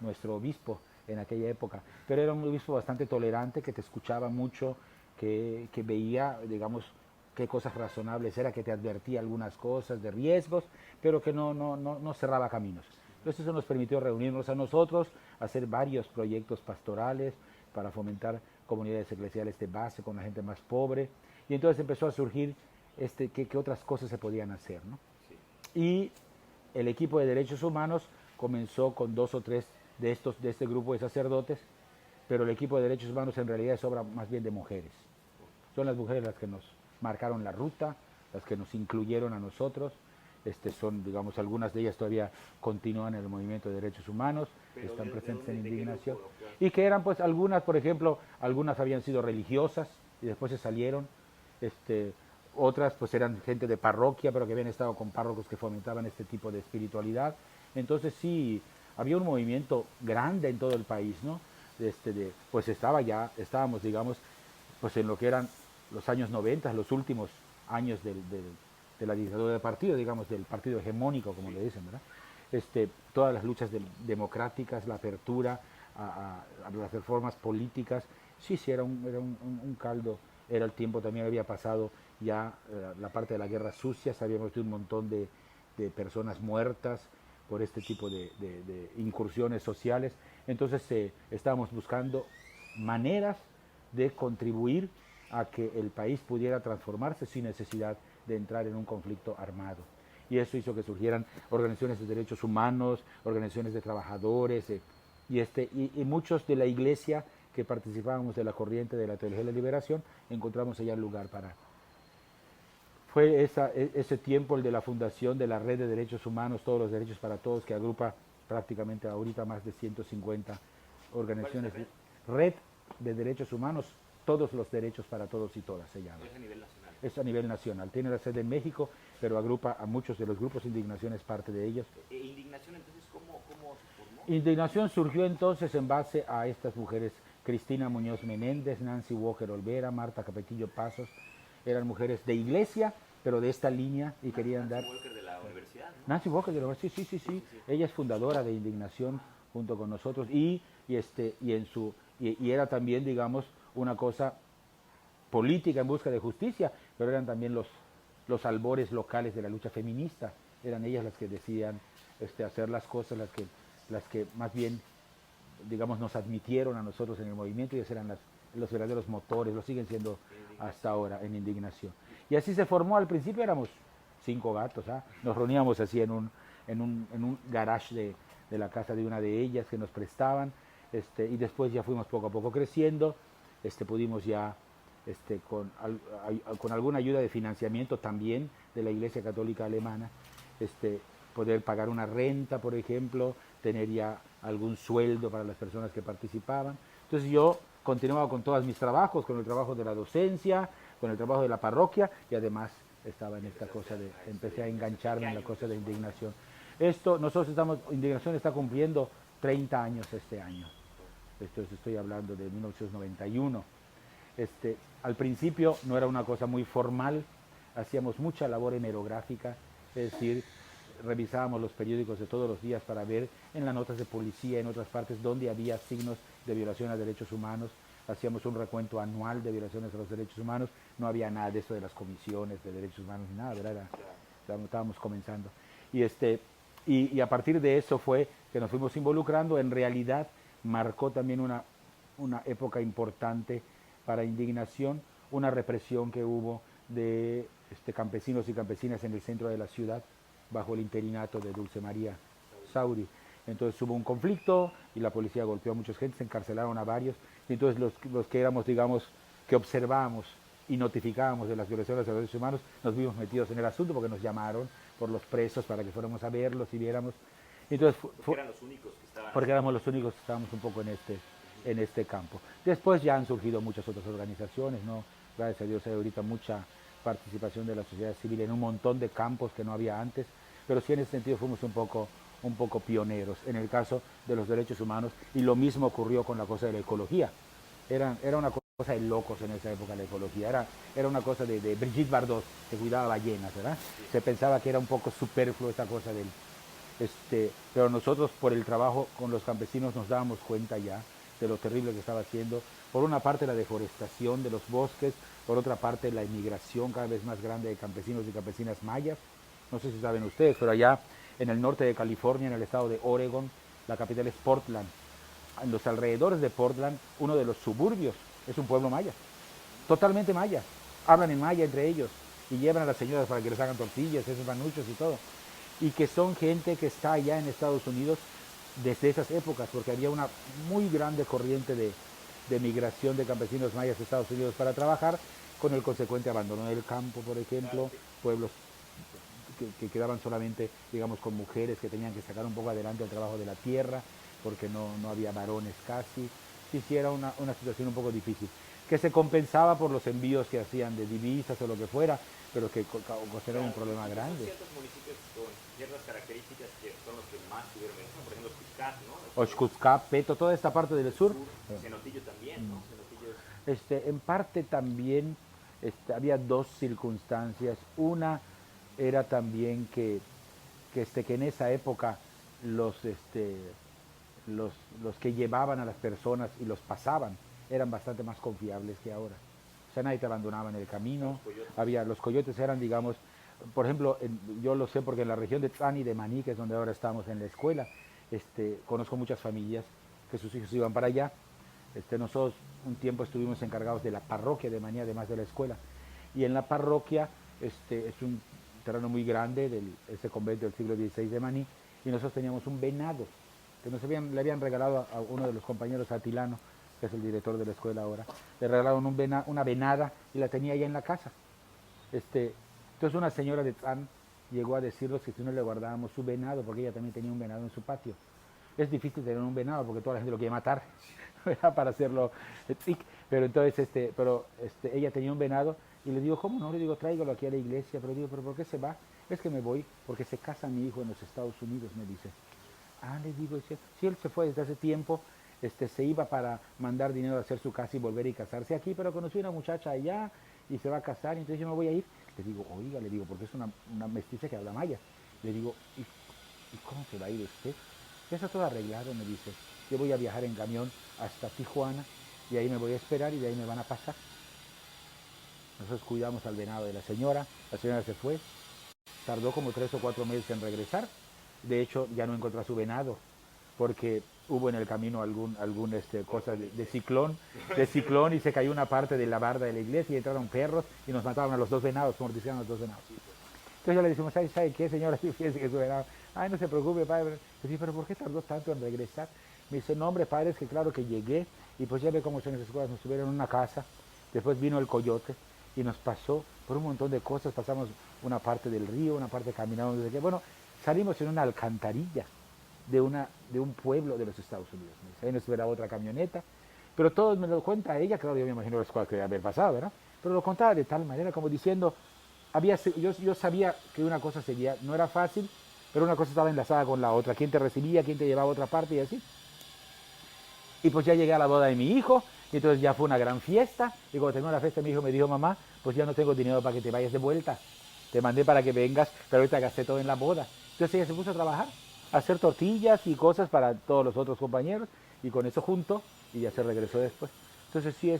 nuestro obispo en aquella época, pero era un obispo bastante tolerante, que te escuchaba mucho, que veía, digamos, qué cosas razonables era, que te advertía algunas cosas de riesgos, pero que no cerraba caminos. Entonces eso nos permitió reunirnos a nosotros, hacer varios proyectos pastorales para fomentar comunidades eclesiales de base con la gente más pobre. Y entonces empezó a surgir qué otras cosas se podían hacer, ¿no? Sí. Y el equipo de derechos humanos comenzó con 2 o 3 de este grupo de sacerdotes, pero el equipo de derechos humanos en realidad es obra más bien de mujeres. Son las mujeres las que nos marcaron la ruta, las que nos incluyeron a nosotros. Son, digamos, algunas de ellas todavía continúan en el movimiento de derechos humanos, pero están presentes en indignación. Y que eran, pues, algunas, por ejemplo, algunas habían sido religiosas y después se salieron. Otras, pues, eran gente de parroquia, pero que habían estado con párrocos que fomentaban este tipo de espiritualidad. Entonces, sí, había un movimiento grande en todo el país, ¿no? Pues estábamos, digamos, pues en lo que eran los años 90, los últimos años de la dictadura del partido, digamos, del partido hegemónico, como le dicen, ¿verdad? Todas las luchas democráticas, la apertura a las reformas políticas, sí, era un caldo. Era el tiempo, también había pasado ya la parte de la guerra sucia, sabíamos de un montón de personas muertas por este tipo de incursiones sociales. Entonces estábamos buscando maneras de contribuir a que el país pudiera transformarse sin necesidad de entrar en un conflicto armado. Y eso hizo que surgieran organizaciones de derechos humanos, organizaciones de trabajadores, y muchos de la iglesia que participábamos de la corriente de la teología de la liberación, encontramos allá el lugar para... Fue ese tiempo el de la fundación de la Red de Derechos Humanos, Todos los Derechos para Todos, que agrupa prácticamente ahorita más de 150 organizaciones. Red de Derechos Humanos, Todos los Derechos para Todos y Todas se llama. Es a nivel nacional. Es a nivel nacional. Tiene la sede en México, pero agrupa a muchos de los grupos. Indignación es parte de ellos. ¿Indignación entonces cómo se formó? Indignación surgió entonces en base a estas mujeres: Cristina Muñoz Menéndez, Nancy Walker Olvera, Marta Capetillo Pasos. Eran mujeres de iglesia, pero de esta línea, y querían dar... Nancy Walker de la universidad, ¿no? Nancy Walker de la universidad, sí. Ella es fundadora de Indignación junto con nosotros, y era también, digamos, una cosa política en busca de justicia, pero eran también los albores locales de la lucha feminista. Eran ellas las que decían hacer las cosas, las que más bien, digamos, nos admitieron a nosotros en el movimiento, y ellas eran los verdaderos motores, lo siguen siendo hasta ahora en Indignación. Y así se formó. Al principio éramos 5 gatos, ¿ah? Nos reuníamos así en un garage de la casa de una de ellas que nos prestaban, y después ya fuimos poco a poco creciendo. Pudimos ya con alguna ayuda de financiamiento también de la Iglesia Católica Alemana, poder pagar una renta, por ejemplo, tener ya algún sueldo para las personas que participaban. Entonces yo continuaba con todos mis trabajos, con el trabajo de la docencia, con el trabajo de la parroquia, y además estaba en esta cosa empecé a engancharme en la cosa de Indignación. Indignación está cumpliendo 30 años este año. Estoy hablando de 1991. Al principio no era una cosa muy formal, hacíamos mucha labor hemerográfica, es decir, revisábamos los periódicos de todos los días para ver en las notas de policía, en otras partes, donde había signos de violación a derechos humanos. Hacíamos un recuento anual de violaciones a los derechos humanos. No había nada de eso de las comisiones de derechos humanos ni nada, ¿verdad? Estábamos comenzando. Y a partir de eso fue que nos fuimos involucrando. En realidad marcó también una época importante para Indignación, una represión que hubo de campesinos y campesinas en el centro de la ciudad bajo el interinato de Dulce María Sauri. Entonces hubo un conflicto y la policía golpeó a mucha gente, se encarcelaron a varios, y entonces los que éramos, digamos, que observábamos y notificábamos de las violaciones de los derechos humanos, nos vimos metidos en el asunto porque nos llamaron por los presos para que fuéramos a verlos y viéramos. Entonces, porque eran los únicos que estaban... Porque éramos los únicos que estábamos un poco en este campo. Después ya han surgido muchas otras organizaciones, ¿no? Gracias a Dios hay ahorita mucha participación de la sociedad civil en un montón de campos que no había antes, pero sí en ese sentido fuimos un poco pioneros en el caso de los derechos humanos, y lo mismo ocurrió con la cosa de la ecología. Era una cosa de locos en esa época la ecología, era una cosa de Brigitte Bardot, que cuidaba ballenas, ¿verdad? Sí. Se pensaba que era un poco superfluo esta cosa pero nosotros, por el trabajo con los campesinos, nos dábamos cuenta ya de lo terrible que estaba haciendo. Por una parte la deforestación de los bosques, por otra parte la inmigración cada vez más grande de campesinos y campesinas mayas. No sé si saben ustedes, pero allá en el norte de California, en el estado de Oregon. La capital es Portland. En los alrededores de Portland, uno de los suburbios es un pueblo maya, totalmente maya. Hablan en maya entre ellos y llevan a las señoras para que les hagan tortillas, esos manuchos y todo. Y que son gente que está allá en Estados Unidos desde esas épocas, porque había una muy grande corriente de migración de campesinos mayas a Estados Unidos para trabajar, con el consecuente abandono del campo, por ejemplo, pueblos que quedaban solamente, digamos, con mujeres que tenían que sacar un poco adelante el trabajo de la tierra, porque no había varones casi. Sí, sí, era una situación un poco difícil, que se compensaba por los envíos que hacían de divisas o lo que fuera, pero que era un problema grande. Hay ciertos municipios con ciertas características que son los que más tuvieron eso, por ejemplo, Xuscat, ¿no? Oxcuzcap, Peto, toda esta parte del sur. Cenotillo también, ¿no? Cenotillo En parte también había dos circunstancias. Una era también que en esa época los que llevaban a las personas y los pasaban eran bastante más confiables que ahora. O sea, nadie te abandonaba en el camino. Los coyotes eran, digamos, por ejemplo, yo lo sé porque en la región de Tzán y de Maní, que es donde ahora estamos en la escuela, conozco muchas familias que sus hijos iban para allá. Nosotros un tiempo estuvimos encargados de la parroquia de Maní, además de la escuela. Y en la parroquia es un terreno muy grande ese convento del siglo XVI de Maní, y nosotros teníamos un venado que le habían regalado a uno de los compañeros, Atilano, que es el director de la escuela ahora. Le regalaron una venada y la tenía allá en la casa. Entonces una señora de Tzán llegó a decirnos que si no le guardábamos su venado, porque ella también tenía un venado en su patio. Es difícil tener un venado porque toda la gente lo quiere matar para hacerlo tic, pero entonces ella tenía un venado y le digo, ¿cómo no? Le digo, tráigalo aquí a la iglesia, pero digo, ¿pero por qué se va? Es que me voy porque se casa mi hijo en los Estados Unidos, me dice. Ah, le digo, si él se fue desde hace tiempo, se iba para mandar dinero a hacer su casa y volver y casarse aquí, pero conocí una muchacha allá y se va a casar, y entonces yo me voy a ir. Le digo, oiga, le digo, porque es una mestiza que habla maya. Le digo, ¿y cómo se va a ir usted? Ya está todo arreglado, me dice. Yo voy a viajar en camión hasta Tijuana y ahí me voy a esperar y de ahí me van a pasar. Nosotros cuidamos al venado de la señora se fue, tardó como 3 o 4 meses en regresar. De hecho, ya no encontró a su venado, porque hubo en el camino algún cosa de ciclón y se cayó una parte de la barda de la iglesia y entraron perros y nos mataron a los 2 venados, mordicieron a los 2 venados. Entonces ya le decimos, ¿sabe qué, señora? Fíjese que su venado. Ay, no se preocupe, padre. Pues sí, pero ¿por qué tardó tanto en regresar? Me dice, no, hombre, padre, es que claro que llegué y pues ya ve cómo son esas cosas. Nos tuvieron en una casa, después vino el coyote y nos pasó por un montón de cosas. Pasamos una parte del río, una parte caminamos desde que, bueno, salimos en una alcantarilla de un pueblo de los Estados Unidos. Ahí nos esperaba otra camioneta, pero todo me lo cuenta ella, claro, yo me imagino las cosas que debe haber pasado, ¿verdad? Pero lo contaba de tal manera como diciendo, yo sabía que una cosa seguía, no era fácil, pero una cosa estaba enlazada con la otra, quién te recibía, quién te llevaba a otra parte y así. Y pues ya llegué a la boda de mi hijo, y entonces ya fue una gran fiesta, y cuando terminó la fiesta mi hijo me dijo, mamá, pues ya no tengo dinero para que te vayas de vuelta, te mandé para que vengas, pero ahorita gasté todo en la boda. Entonces ella se puso a trabajar, a hacer tortillas y cosas para todos los otros compañeros, y con eso junto, y ya se regresó después. Entonces sí,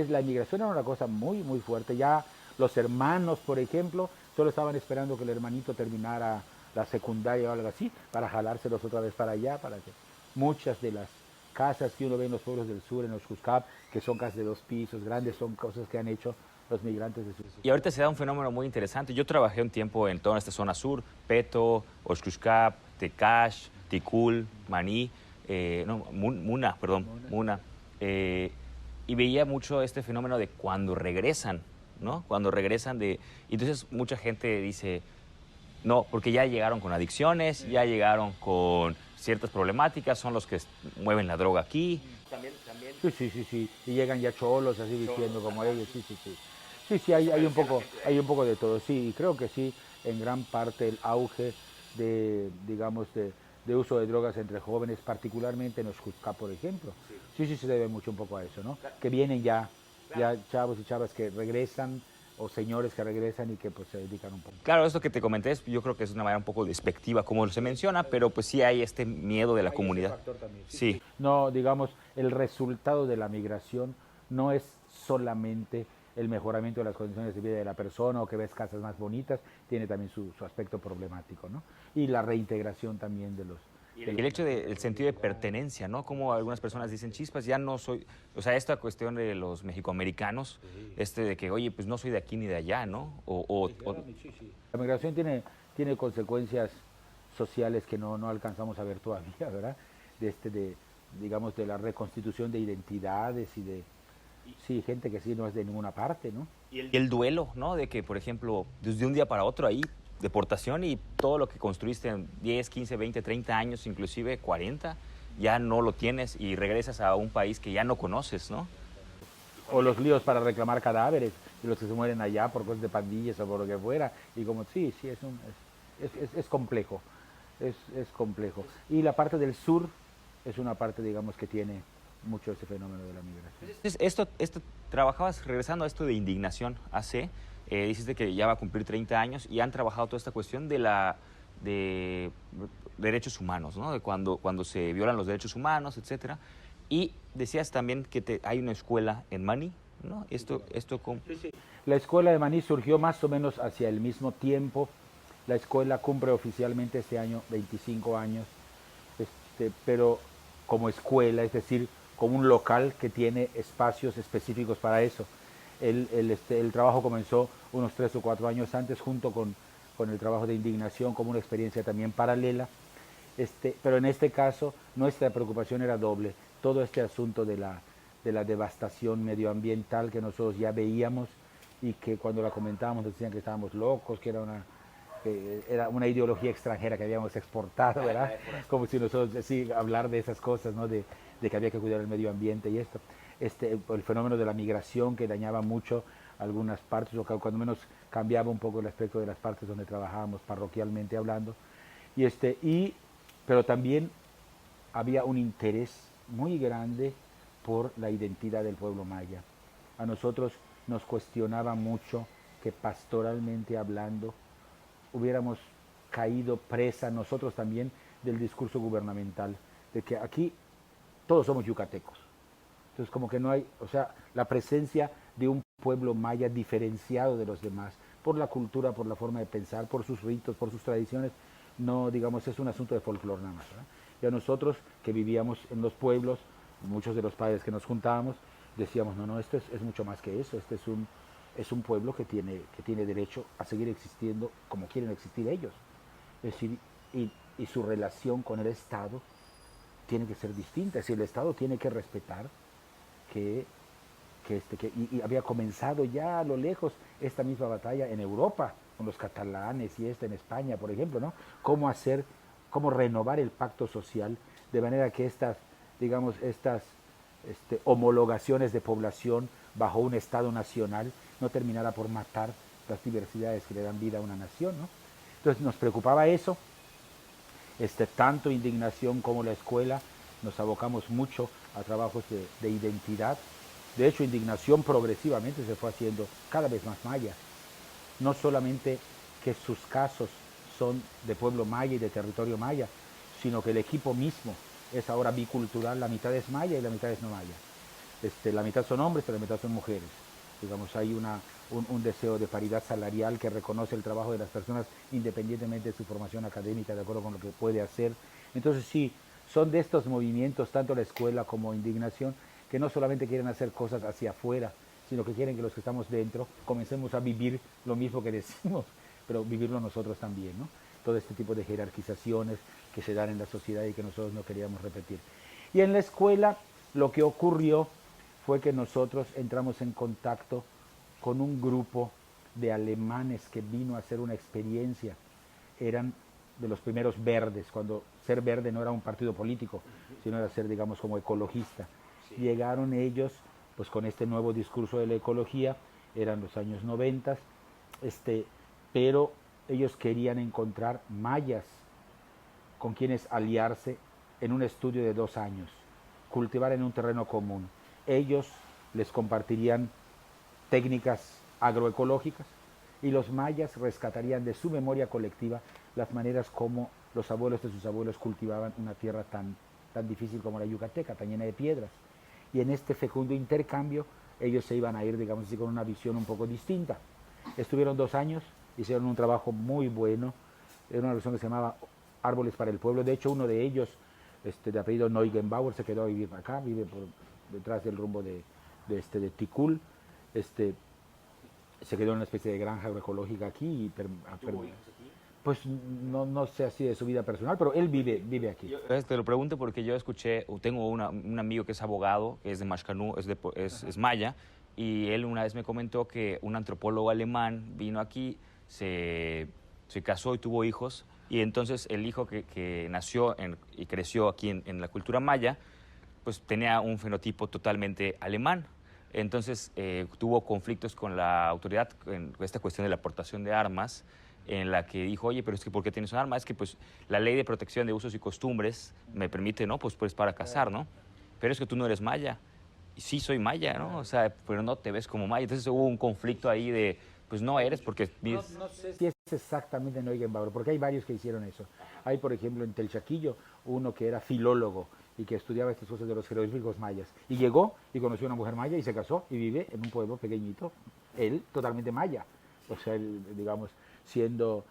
la inmigración era una cosa muy, muy fuerte. Ya los hermanos, por ejemplo, solo estaban esperando que el hermanito terminara la secundaria o algo así, para jalárselos otra vez para allá, para que muchas de las casas que uno ve en los pueblos del sur, en los Oxcuzcap, que son casas de 2 pisos grandes, son cosas que han hecho los migrantes de sus... Y ahorita se da un fenómeno muy interesante. Yo trabajé un tiempo en toda esta zona sur, Peto, Oxcuzcap, Tecash, Ticul, Maní, Muna. Y veía mucho este fenómeno de cuando regresan, ¿no? Cuando regresan y entonces mucha gente dice, no, porque ya llegaron con adicciones, ya llegaron con ciertas problemáticas, son los que mueven la droga aquí. También. Sí. Y llegan ya cholos, así diciendo como ellos, sí. Sí, hay un poco de todo, sí, y creo que sí, en gran parte el auge de uso de drogas entre jóvenes, particularmente en Oxcuzcap, por ejemplo. Sí, se debe mucho un poco a eso, ¿no? Que vienen ya chavos y chavas que regresan, o señores que regresan y que pues se dedican un poco. Claro, esto que te comenté, yo creo que es una manera un poco despectiva, como se menciona, pero pues sí hay este miedo de la comunidad. Sí. No, digamos, el resultado de la migración no es solamente el mejoramiento de las condiciones de vida de la persona o que ves casas más bonitas, tiene también su aspecto problemático, ¿no? Y la reintegración también de los... Y el hecho del sentido de pertenencia, ¿no? Como algunas personas dicen, chispas, ya no soy, o sea, esta cuestión de los mexicoamericanos, de que, oye, pues no soy de aquí ni de allá, ¿no? La migración tiene consecuencias sociales que no alcanzamos a ver todavía, ¿verdad? Digamos, de la reconstitución de identidades y de, sí, gente que sí no es de ninguna parte, ¿no? Y el duelo, ¿no? De que, por ejemplo, desde un día para otro ahí, deportación y todo lo que construiste en 10, 15, 20, 30 años, inclusive 40, ya no lo tienes y regresas a un país que ya no conoces, ¿no? O los líos para reclamar cadáveres y los que se mueren allá por cosas de pandillas o por lo que fuera. Y como, sí, es complejo, es complejo. Y la parte del sur es una parte, digamos, que tiene mucho ese fenómeno de la migración. Trabajabas, regresando a esto de indignación, dices que ya va a cumplir 30 años y han trabajado toda esta cuestión de derechos humanos, ¿no? De cuando se violan los derechos humanos, etcétera. Y decías también que hay una escuela en Mani, ¿no? Sí. La escuela de Maní surgió más o menos hacia el mismo tiempo. La escuela cumple oficialmente este año 25 años, pero como escuela, es decir, como un local que tiene espacios específicos para eso. El trabajo comenzó unos 3 o 4 años antes, junto con el trabajo de indignación, como una experiencia también paralela. Pero en este caso, nuestra preocupación era doble. Todo este asunto de la devastación medioambiental que nosotros ya veíamos y que cuando la comentábamos decían que estábamos locos, que era una ideología extranjera que habíamos exportado, ¿verdad? Como si nosotros, sí, hablar de esas cosas, ¿no? De que había que cuidar el medio ambiente y esto. El fenómeno de la migración que dañaba mucho algunas partes, o cuando menos cambiaba un poco el aspecto de las partes donde trabajábamos parroquialmente hablando. Pero también había un interés muy grande por la identidad del pueblo maya. A nosotros nos cuestionaba mucho que pastoralmente hablando hubiéramos caído presa nosotros también del discurso gubernamental, de que aquí todos somos yucatecos. Entonces como que no hay, o sea, la presencia de un pueblo maya diferenciado de los demás, por la cultura, por la forma de pensar, por sus ritos, por sus tradiciones, no, digamos, es un asunto de folclore nada más, ¿verdad? Y a nosotros que vivíamos en los pueblos, muchos de los padres que nos juntábamos, decíamos, no, esto es mucho más que eso, es un pueblo que tiene derecho a seguir existiendo como quieren existir ellos. Es decir, y su relación con el Estado tiene que ser distinta, es decir, el Estado tiene que respetar y había comenzado ya a lo lejos esta misma batalla en Europa, con los catalanes y en España, por ejemplo, ¿no? Cómo renovar el pacto social de manera que digamos, estas homologaciones de población bajo un Estado nacional no terminara por matar las diversidades que le dan vida a una nación, ¿no? Entonces nos preocupaba eso, tanto indignación como la escuela, nos abocamos mucho a trabajos de identidad. De hecho, indignación progresivamente se fue haciendo cada vez más maya. No solamente que sus casos son de pueblo maya y de territorio maya, sino que el equipo mismo es ahora bicultural, la mitad es maya y la mitad es no maya. La mitad son hombres, pero la mitad son mujeres. Digamos, hay un deseo de paridad salarial que reconoce el trabajo de las personas independientemente de su formación académica, de acuerdo con lo que puede hacer. Entonces sí, son de estos movimientos, tanto la escuela como indignación, que no solamente quieren hacer cosas hacia afuera, sino que quieren que los que estamos dentro comencemos a vivir lo mismo que decimos, pero vivirlo nosotros también, ¿no? Todo este tipo de jerarquizaciones que se dan en la sociedad y que nosotros no queríamos repetir. Y en la escuela lo que ocurrió fue que nosotros entramos en contacto con un grupo de alemanes que vino a hacer una experiencia. Eran de los primeros verdes, cuando ser verde no era un partido político, sino era ser, digamos, como ecologista. Sí. Llegaron ellos pues con este nuevo discurso de la ecología, eran los años 90, pero ellos querían encontrar mayas con quienes aliarse en un estudio de 2 años, cultivar en un terreno común. Ellos les compartirían técnicas agroecológicas y los mayas rescatarían de su memoria colectiva las maneras como los abuelos de sus abuelos cultivaban una tierra tan difícil como la yucateca, tan llena de piedras. Y en este fecundo intercambio ellos se iban a ir, digamos así, con una visión un poco distinta. Estuvieron 2 años, hicieron un trabajo muy bueno, era una organización que se llamaba Árboles para el Pueblo. De hecho, uno de ellos, de apellido Neugenbauer, se quedó a vivir acá, vive por detrás del rumbo de Ticul. Se quedó en una especie de granja agroecológica aquí. ¿Tuvo hijos aquí? Pues no sé así de su vida personal, pero él vive aquí. Yo, te lo pregunto porque yo escuché, o tengo un amigo que es abogado, que es de Mashcanú, es maya, y él una vez me comentó que un antropólogo alemán vino aquí, se casó y tuvo hijos, y entonces el hijo que nació y creció aquí en la cultura maya, pues tenía un fenotipo totalmente alemán. Entonces tuvo conflictos con la autoridad en esta cuestión de la aportación de armas, en la que dijo, oye, pero es que ¿por qué tienes un arma? Es que pues la ley de protección de usos y costumbres me permite, ¿no? Pues para cazar, ¿no? Pero es que tú no eres maya. Y sí soy maya, ¿no? O sea, pero no te ves como maya. Entonces hubo un conflicto ahí de, pues no eres porque... No sé si es exactamente Neugenbauer, porque hay varios que hicieron eso. Hay, por ejemplo, en Telchaquillo, uno que era filólogo y que estudiaba estas cosas de los jeroglíficos mayas. Y llegó y conoció a una mujer maya y se casó y vive en un pueblo pequeñito, él totalmente maya. O sea, él, digamos, siendo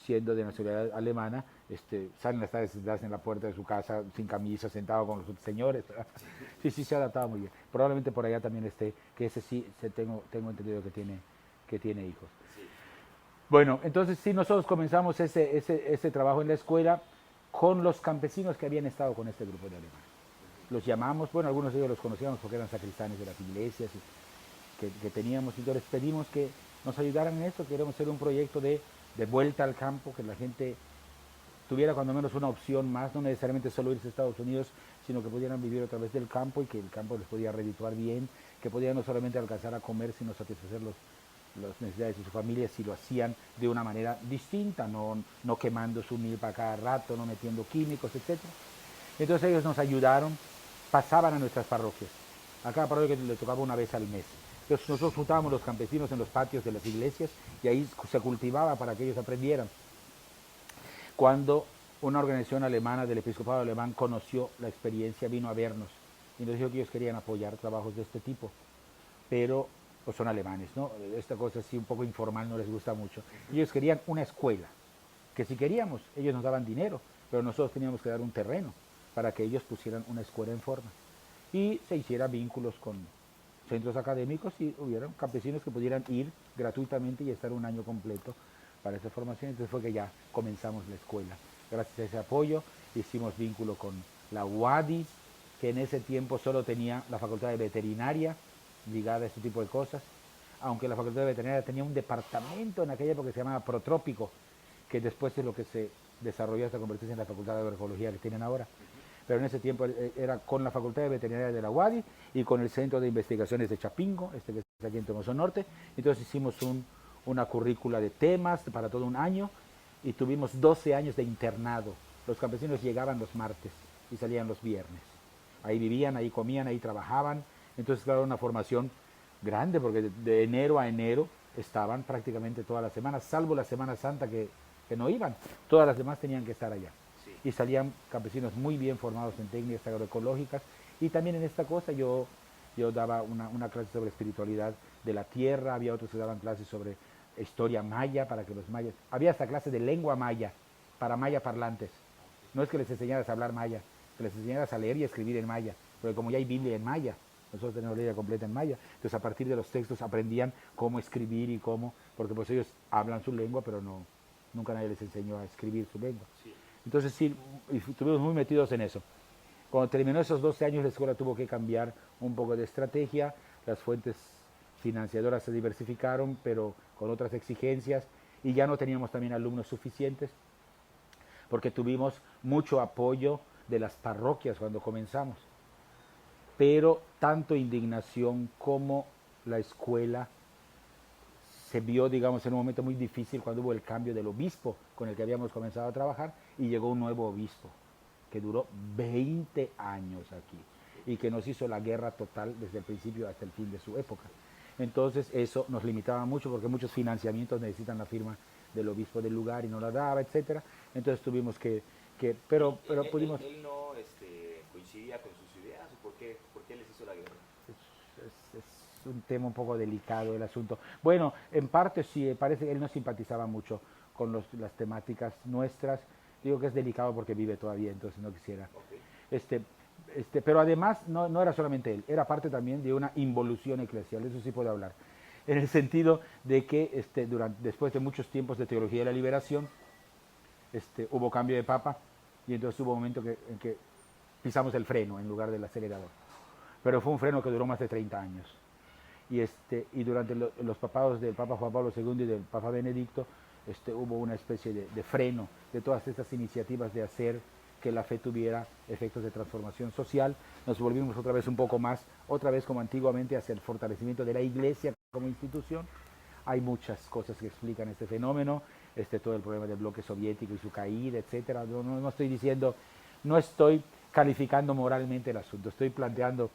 de nacionalidad alemana, salen las tardes sentadas en la puerta de su casa sin camisa, sentado con los otros señores. ¿Verdad? Sí, se ha adaptado muy bien. Probablemente por allá también que ese sí tengo entendido que tiene hijos. Bueno, entonces sí, nosotros comenzamos ese trabajo en la escuela con los campesinos que habían estado con este grupo de alemanes. Los llamamos, bueno, algunos de ellos los conocíamos porque eran sacristanes de las iglesias que teníamos, entonces pedimos que nos ayudaran en esto. Queremos hacer un proyecto de vuelta al campo, que la gente tuviera cuando menos una opción más, no necesariamente solo irse a Estados Unidos, sino que pudieran vivir a través del campo y que el campo les podía redituar bien, que podían no solamente alcanzar a comer, sino satisfacer las necesidades de su familia si lo hacían de una manera distinta, no quemando su milpa cada rato, no metiendo químicos, etc. Entonces ellos nos ayudaron, pasaban a nuestras parroquias. A cada parroquia le tocaba una vez al mes. Entonces nosotros juntábamos los campesinos en los patios de las iglesias y ahí se cultivaba para que ellos aprendieran. Cuando una organización alemana del episcopado alemán conoció la experiencia, vino a vernos y nos dijo que ellos querían apoyar trabajos de este tipo, pero pues son alemanes, ¿no? Esta cosa así un poco informal no les gusta mucho. Ellos querían una escuela, que si queríamos, ellos nos daban dinero, pero nosotros teníamos que dar un terreno para que ellos pusieran una escuela en forma. Y se hiciera vínculos con centros académicos y hubieran campesinos que pudieran ir gratuitamente y estar un año completo para esa formación. Entonces fue que ya comenzamos la escuela. Gracias a ese apoyo hicimos vínculo con la UADI, que en ese tiempo solo tenía la Facultad de Veterinaria ligada a este tipo de cosas, aunque la Facultad de Veterinaria tenía un departamento en aquella época que se llamaba Protrópico, que después es lo que se desarrolló hasta convertirse en la Facultad de Agroecología que tienen ahora. Pero en ese tiempo era con la Facultad de Veterinaria de la UADI y con el Centro de Investigaciones de Chapingo, que está aquí en Tomoso Norte. Entonces hicimos una currícula de temas para todo un año y tuvimos 12 años de internado. Los campesinos llegaban los martes y salían los viernes. Ahí vivían, ahí comían, ahí trabajaban. Entonces, claro, una formación grande, porque de enero a enero estaban prácticamente todas las semanas, salvo la Semana Santa que no iban. Todas las demás tenían que estar allá. Sí. Y salían campesinos muy bien formados en técnicas agroecológicas. Y también en esta cosa yo daba una clase sobre espiritualidad de la tierra, había otros que daban clases sobre historia maya, para que los mayas... Había hasta clases de lengua maya, para maya parlantes. No es que les enseñaras a hablar maya, que les enseñaras a leer y escribir en maya, porque como ya hay Biblia en maya, nosotros tenemos la Biblia completa en maya, entonces a partir de los textos aprendían cómo escribir y cómo, porque pues ellos hablan su lengua, pero nunca nadie les enseñó a escribir su lengua. Sí. Entonces sí, estuvimos muy metidos en eso. Cuando terminó esos 12 años, la escuela tuvo que cambiar un poco de estrategia, las fuentes financiadoras se diversificaron, pero con otras exigencias, y ya no teníamos también alumnos suficientes, porque tuvimos mucho apoyo de las parroquias cuando comenzamos, pero tanto indignación como la escuela se vio, digamos, en un momento muy difícil cuando hubo el cambio del obispo con el que habíamos comenzado a trabajar y llegó un nuevo obispo que duró 20 años aquí y que nos hizo la guerra total desde el principio hasta el fin de su época. Entonces eso nos limitaba mucho porque muchos financiamientos necesitan la firma del obispo del lugar y no la daba, etcétera. Entonces tuvimos pero pudimos... ¿Él no coincidía con sus ideas o por qué les hizo la guerra? un tema un poco delicado el asunto. Bueno, en parte sí, parece que él no simpatizaba mucho con las temáticas nuestras. Digo que es delicado porque vive todavía, entonces no quisiera. Ok. Este, pero además no era solamente él, era parte también de una involución eclesial, de eso sí puedo hablar. En el sentido de que después de muchos tiempos de teología de la liberación, hubo cambio de papa y entonces hubo un momento en que pisamos el freno en lugar del acelerador. Pero fue un freno que duró más de 30 años. Y durante los papados del Papa Juan Pablo II y del Papa Benedicto, hubo una especie de freno de todas estas iniciativas de hacer que la fe tuviera efectos de transformación social. Nos volvimos otra vez un poco más, otra vez como antiguamente, hacia el fortalecimiento de la Iglesia como institución. Hay muchas cosas que explican este fenómeno, todo el problema del bloque soviético y su caída, etcétera. No estoy diciendo, no estoy calificando moralmente el asunto, estoy planteando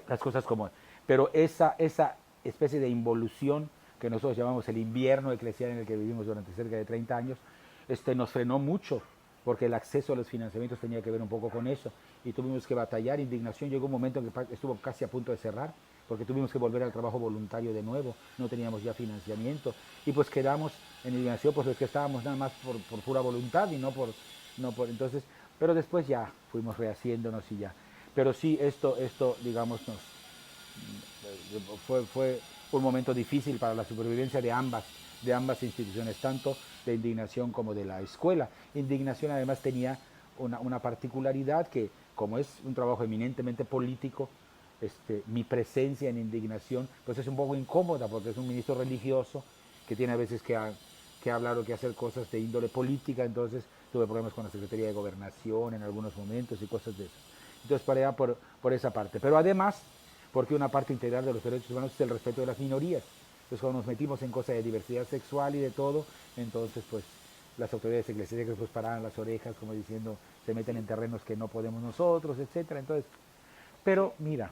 las cosas como... Pero esa especie de involución que nosotros llamamos el invierno eclesial en el que vivimos durante cerca de 30 años, nos frenó mucho, porque el acceso a los financiamientos tenía que ver un poco con eso, y tuvimos que batallar. Indignación llegó un momento en que estuvo casi a punto de cerrar, porque tuvimos que volver al trabajo voluntario de nuevo, no teníamos ya financiamiento, y pues quedamos en Indignación, pues los que estábamos nada más por pura voluntad y no por entonces, pero después ya fuimos rehaciéndonos y ya. Pero sí, esto digamos, fue un momento difícil para la supervivencia de ambas instituciones, tanto de Indignación como de la escuela. Indignación además tenía una particularidad que, como es un trabajo eminentemente político, mi presencia en Indignación pues es un poco incómoda, porque es un ministro religioso que tiene a veces que hablar o que hacer cosas de índole política. Entonces tuve problemas con la Secretaría de Gobernación en algunos momentos y cosas de esas. Entonces para allá por esa parte. Pero además, porque una parte integral de los derechos humanos es el respeto de las minorías. Entonces cuando nos metimos en cosas de diversidad sexual y de todo, entonces pues las autoridades eclesiásticas pues paraban las orejas como diciendo, se meten en terrenos que no podemos nosotros, etcétera. Entonces, pero mira,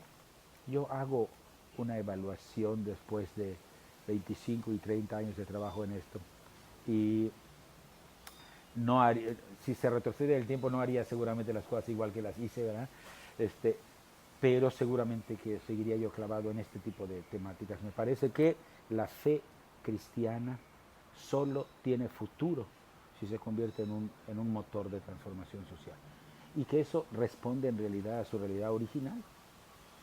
yo hago una evaluación después de 25 y 30 años de trabajo en esto, y no haría, si se retrocede el tiempo no haría seguramente las cosas igual que las hice, ¿verdad? Pero seguramente que seguiría yo clavado en este tipo de temáticas. Me parece que la fe cristiana solo tiene futuro si se convierte en un motor de transformación social, y que eso responde en realidad a su realidad original,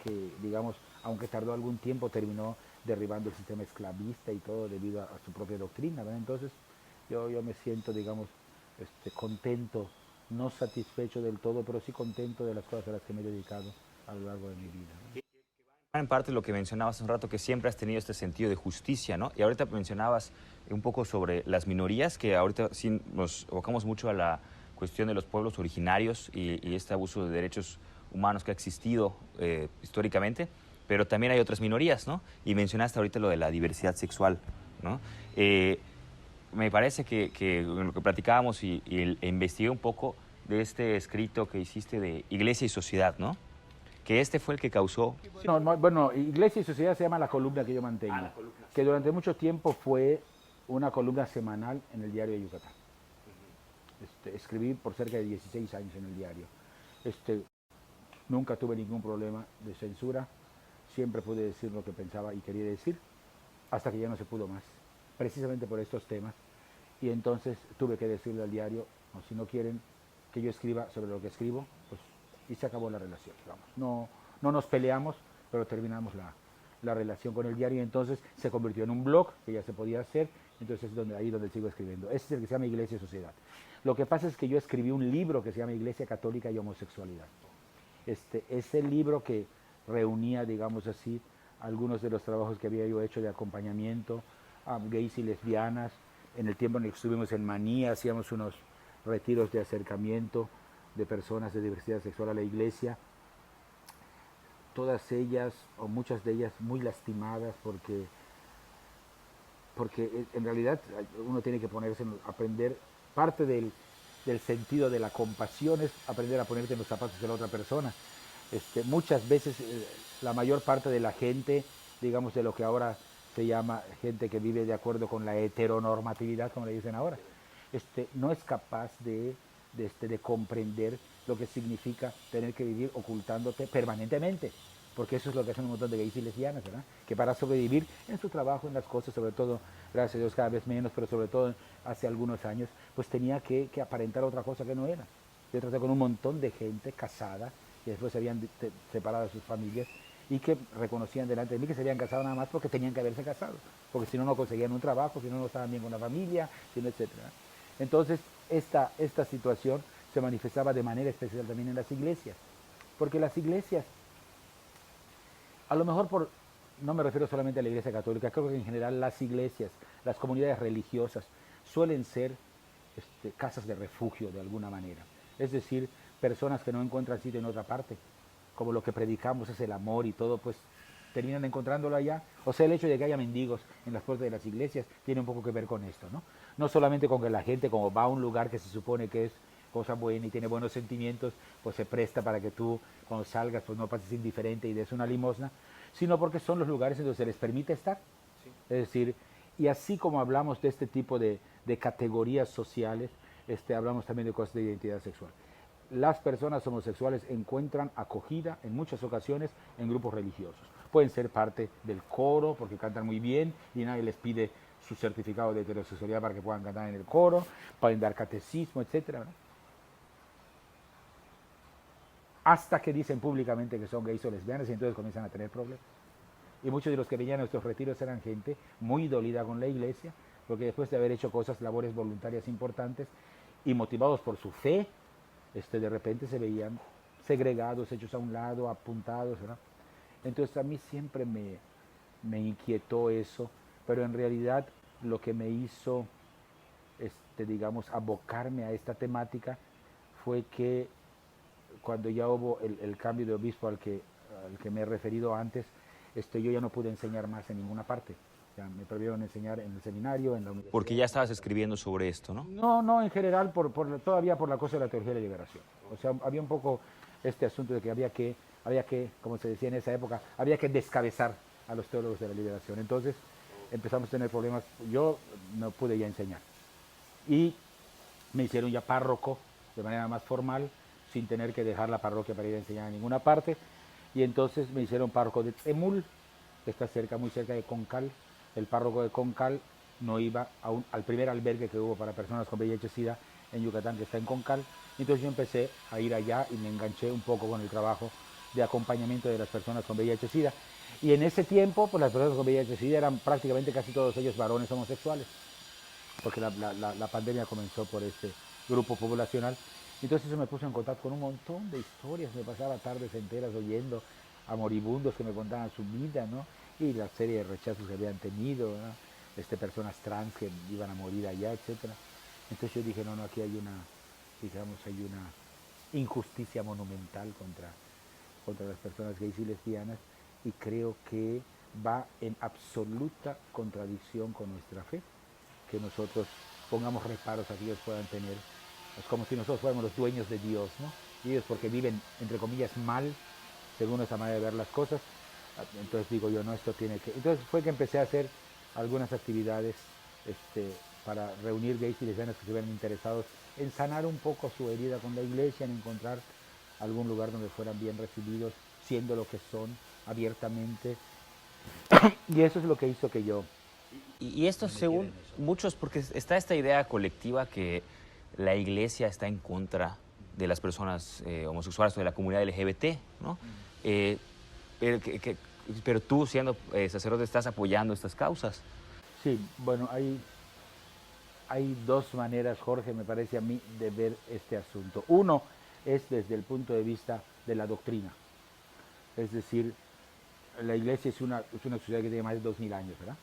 que digamos, aunque tardó algún tiempo, terminó derribando el sistema esclavista y todo debido a su propia doctrina, ¿verdad? Entonces yo me siento, digamos, contento, no satisfecho del todo, pero sí contento de las cosas a las que me he dedicado a lo largo de mi vida, ¿no? En parte lo que mencionabas hace un rato, que siempre has tenido este sentido de justicia, ¿no? Y ahorita mencionabas un poco sobre las minorías, que ahorita sí nos evocamos mucho a la cuestión de los pueblos originarios y este abuso de derechos humanos que ha existido históricamente, pero también hay otras minorías, ¿no? Y mencionaste ahorita lo de la diversidad sexual, ¿no? Me parece que en lo que platicábamos e investigué un poco de este escrito que hiciste de Iglesia y Sociedad, ¿no? Que este fue el que causó... Bueno, Iglesia y Sociedad se llama la columna que yo mantengo, que durante mucho tiempo fue una columna semanal en el diario de Yucatán. Escribí por cerca de 16 años en el diario. Nunca tuve ningún problema de censura, siempre pude decir lo que pensaba y quería decir, hasta que ya no se pudo más, precisamente por estos temas. Y entonces tuve que decirle al diario, no, si no quieren que yo escriba sobre lo que escribo, pues, y se acabó la relación, digamos. No nos peleamos, pero terminamos la relación con el diario, y entonces se convirtió en un blog que ya se podía hacer. Entonces es ahí donde sigo escribiendo. Ese es el que se llama Iglesia y Sociedad. Lo que pasa es que yo escribí un libro que se llama Iglesia Católica y Homosexualidad. Es el libro que reunía, digamos así, algunos de los trabajos que había yo hecho de acompañamiento a gays y lesbianas. En el tiempo en el que estuvimos en Manía, hacíamos unos retiros de acercamiento de personas de diversidad sexual a la iglesia. Todas ellas, o muchas de ellas, muy lastimadas porque en realidad uno tiene que ponerse, aprender, parte del sentido de la compasión es aprender a ponerte en los zapatos de la otra persona. Muchas veces la mayor parte de la gente, digamos de lo que ahora se llama gente que vive de acuerdo con la heteronormatividad, como le dicen ahora, no es capaz de comprender lo que significa tener que vivir ocultándote permanentemente. porque eso es lo que hacen un montón de gays y lesbianas, ¿verdad? Que para sobrevivir en su trabajo, en las cosas, sobre todo, gracias a Dios cada vez menos, pero sobre todo hace algunos años, pues tenía que aparentar otra cosa que no era. Yo traté con un montón de gente casada, y después se habían separado de sus familias, y que reconocían delante de mí que se habían casado nada más porque tenían que haberse casado, porque si no, no conseguían un trabajo, si no, no estaban bien con la familia, si no, etcétera. Entonces, esta situación se manifestaba de manera especial también en las iglesias, porque las iglesias, a lo mejor no me refiero solamente a la iglesia católica, creo que en general las iglesias, las comunidades religiosas, suelen ser casas de refugio de alguna manera. Es decir, personas que no encuentran sitio en otra parte, como lo que predicamos es el amor y todo, pues terminan encontrándolo allá. O sea, el hecho de que haya mendigos en las puertas de las iglesias tiene un poco que ver con esto, ¿no? No solamente con que la gente, como va a un lugar que se supone que es cosa buena y tiene buenos sentimientos, pues se presta para que tú cuando salgas pues no pases indiferente y des una limosna, sino porque son los lugares en donde se les permite estar. Sí. Es decir, y así como hablamos de este tipo de categorías sociales, hablamos también de cosas de identidad sexual. Las personas homosexuales encuentran acogida en muchas ocasiones en grupos religiosos. Pueden ser parte del coro porque cantan muy bien y nadie les pide su certificado de heterosexualidad para que puedan cantar en el coro, pueden dar catecismo, etc. ¿no? Hasta que dicen públicamente que son gays o lesbianas y entonces comienzan a tener problemas. Y muchos de los que venían a nuestros retiros eran gente muy dolida con la iglesia, porque después de haber hecho labores voluntarias importantes y motivados por su fe, de repente se veían segregados, hechos a un lado, apuntados, ¿verdad? Entonces a mí siempre me inquietó eso, pero en realidad lo que me hizo, digamos, abocarme a esta temática fue que cuando ya hubo el cambio de obispo al que me he referido antes, yo ya no pude enseñar más en ninguna parte. Ya me prohibieron enseñar en el seminario, en la universidad. Porque ya estabas escribiendo sobre esto, ¿no? No, en general, todavía por la cosa de la teología de la liberación. O sea, había un poco este asunto de que había que, como se decía en esa época, había que descabezar a los teólogos de la liberación. Entonces empezamos a tener problemas, yo no pude ya enseñar. Y me hicieron ya párroco de manera más formal, sin tener que dejar la parroquia para ir a enseñar en ninguna parte. Y entonces me hicieron párroco de Temul, que está muy cerca de Concal. El párroco de Concal no iba al primer albergue que hubo para personas con VIH-Sida en Yucatán, que está en Concal. Entonces yo empecé a ir allá y me enganché un poco con el trabajo de acompañamiento de las personas con VIH-Sida. Y en ese tiempo, pues las personas con VIH-Sida eran prácticamente casi todos ellos varones homosexuales, porque la pandemia comenzó por este grupo poblacional. Entonces eso me puso en contacto con un montón de historias, me pasaba tardes enteras oyendo a moribundos que me contaban su vida, ¿no? Y la serie de rechazos que habían tenido, ¿no? Personas trans que iban a morir allá, etcétera. Entonces yo dije, no, aquí hay una injusticia monumental contra las personas gays y lesbianas, y creo que va en absoluta contradicción con nuestra fe, que nosotros pongamos reparos a que ellos puedan tener. Es como si nosotros fuéramos los dueños de Dios, ¿no? Y ellos, porque viven, entre comillas, mal, según esa manera de ver las cosas, entonces digo yo, no, esto tiene que... Entonces fue que empecé a hacer algunas actividades para reunir gays y lesbianas que se vean interesados en sanar un poco su herida con la iglesia, en encontrar algún lugar donde fueran bien recibidos, siendo lo que son, abiertamente. Y eso es lo que hizo que yo... Y esto según muchos, porque está esta idea colectiva que la iglesia está en contra de las personas homosexuales o de la comunidad LGBT, ¿no? Pero tú, siendo sacerdote, estás apoyando estas causas. Sí, bueno, hay dos maneras, Jorge, me parece a mí, de ver este asunto. Uno es desde el punto de vista de la doctrina. Es decir, la iglesia es una sociedad que tiene más de 2000 años, ¿verdad?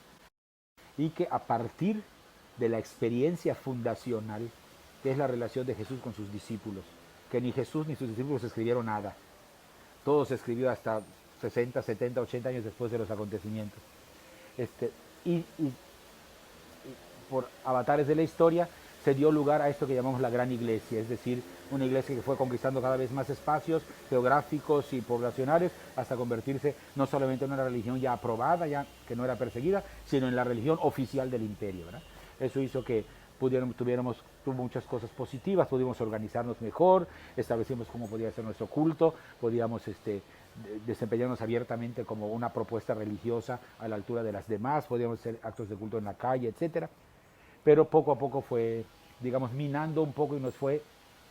Y que a partir de la experiencia fundacional, que es la relación de Jesús con sus discípulos, que ni Jesús ni sus discípulos escribieron nada. Todo se escribió hasta 60, 70, 80 años después de los acontecimientos. Y por avatares de la historia se dio lugar a esto que llamamos la Gran Iglesia, es decir, una iglesia que fue conquistando cada vez más espacios geográficos y poblacionales hasta convertirse no solamente en una religión ya aprobada, ya que no era perseguida, sino en la religión oficial del imperio, ¿verdad? Eso hizo que tuvo muchas cosas positivas, pudimos organizarnos mejor, establecimos cómo podía ser nuestro culto, podíamos desempeñarnos abiertamente como una propuesta religiosa a la altura de las demás, podíamos hacer actos de culto en la calle, etcétera. Pero poco a poco fue, digamos, minando un poco y nos fue,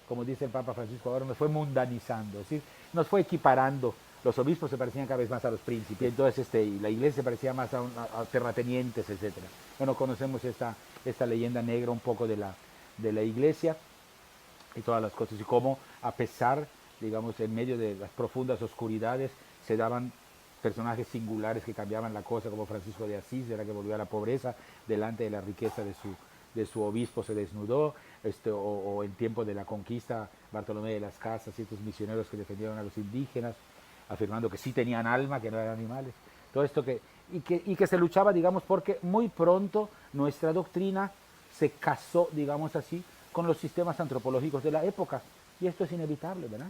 como dice el Papa Francisco ahora, nos fue mundanizando, es decir, nos fue equiparando. Los obispos se parecían cada vez más a los príncipes, y entonces la iglesia se parecía más a terratenientes, etcétera. Bueno, conocemos esta leyenda negra un poco de la iglesia y todas las cosas, y cómo a pesar, digamos, en medio de las profundas oscuridades, se daban personajes singulares que cambiaban la cosa, como Francisco de Asís, era que volvió a la pobreza, delante de la riqueza de su obispo se desnudó, o en tiempo de la conquista, Bartolomé de las Casas, ciertos misioneros que defendieron a los indígenas, afirmando que sí tenían alma, que no eran animales. Todo esto y que se luchaba, digamos, porque muy pronto nuestra doctrina se casó, digamos así, con los sistemas antropológicos de la época. Y esto es inevitable, ¿verdad?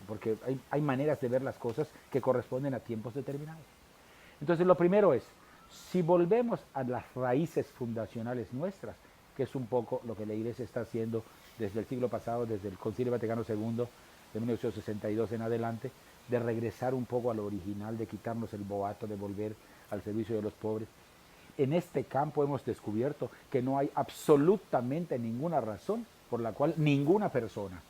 Porque hay maneras de ver las cosas que corresponden a tiempos determinados. Entonces, lo primero es, si volvemos a las raíces fundacionales nuestras, que es un poco lo que la Iglesia está haciendo desde el siglo pasado, desde el Concilio Vaticano II, de 1962 en adelante, de regresar un poco a lo original, de quitarnos el boato, de volver al servicio de los pobres. En este campo hemos descubierto que no hay absolutamente ninguna razón por la cual ninguna persona,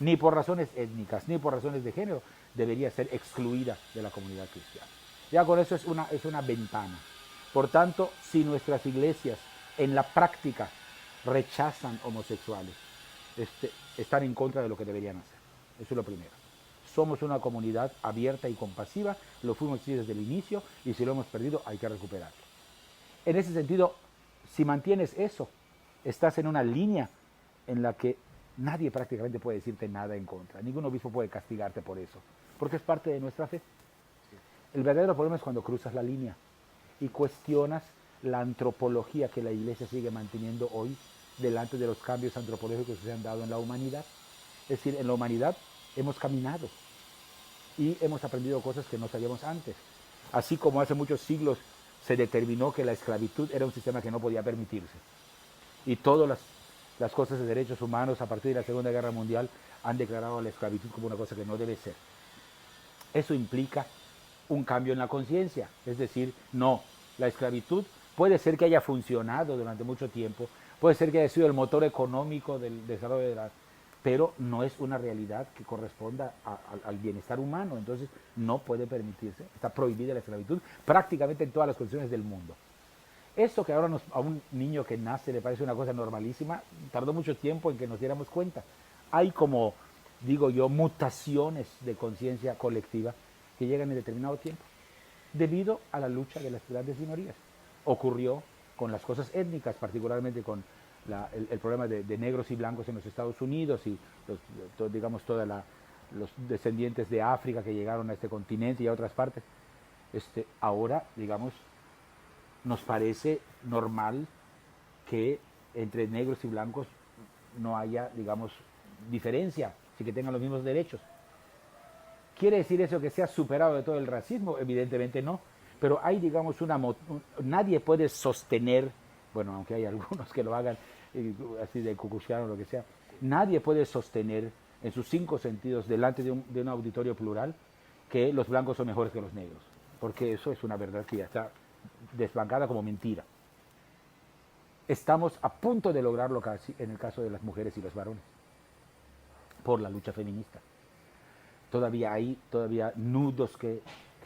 ni por razones étnicas, ni por razones de género, debería ser excluida de la comunidad cristiana. Ya con eso es una ventana. Por tanto, si nuestras iglesias en la práctica rechazan homosexuales, están en contra de lo que deberían hacer. Eso es lo primero. Somos una comunidad abierta y compasiva, lo fuimos desde el inicio, y si lo hemos perdido hay que recuperarlo. En ese sentido, si mantienes eso, estás en una línea en la que nadie prácticamente puede decirte nada en contra. Ningún obispo puede castigarte por eso, porque es parte de nuestra fe. El verdadero problema es cuando cruzas la línea y cuestionas la antropología que la Iglesia sigue manteniendo hoy delante de los cambios antropológicos que se han dado en la humanidad. Es decir, en la humanidad hemos caminado y hemos aprendido cosas que no sabíamos antes. Así como hace muchos siglos se determinó que la esclavitud era un sistema que no podía permitirse. Y todas las cosas de derechos humanos a partir de la Segunda Guerra Mundial han declarado la esclavitud como una cosa que no debe ser. Eso implica un cambio en la conciencia. Es decir, no, la esclavitud puede ser que haya funcionado durante mucho tiempo, puede ser que haya sido el motor económico del desarrollo de la... pero no es una realidad que corresponda al bienestar humano, entonces no puede permitirse, está prohibida la esclavitud prácticamente en todas las condiciones del mundo. Eso que ahora a un niño que nace le parece una cosa normalísima, tardó mucho tiempo en que nos diéramos cuenta. Hay como, digo yo, mutaciones de conciencia colectiva que llegan en determinado tiempo, debido a la lucha de las grandes minorías. Ocurrió con las cosas étnicas, particularmente con el problema de negros y blancos en los Estados Unidos y digamos todos los descendientes de África que llegaron a este continente y a otras partes. Ahora, digamos, nos parece normal que entre negros y blancos no haya, digamos, diferencia, así que tengan los mismos derechos. ¿Quiere decir eso que se ha superado de todo el racismo? Evidentemente no, pero hay, digamos, nadie puede sostener, bueno, aunque hay algunos que lo hagan así de cucuchiano o lo que sea, nadie puede sostener en sus 5 sentidos delante de un auditorio plural que los blancos son mejores que los negros, porque eso es una verdad que ya está desbancada como mentira. Estamos a punto de lograrlo casi en el caso de las mujeres y los varones, por la lucha feminista. Todavía hay nudos que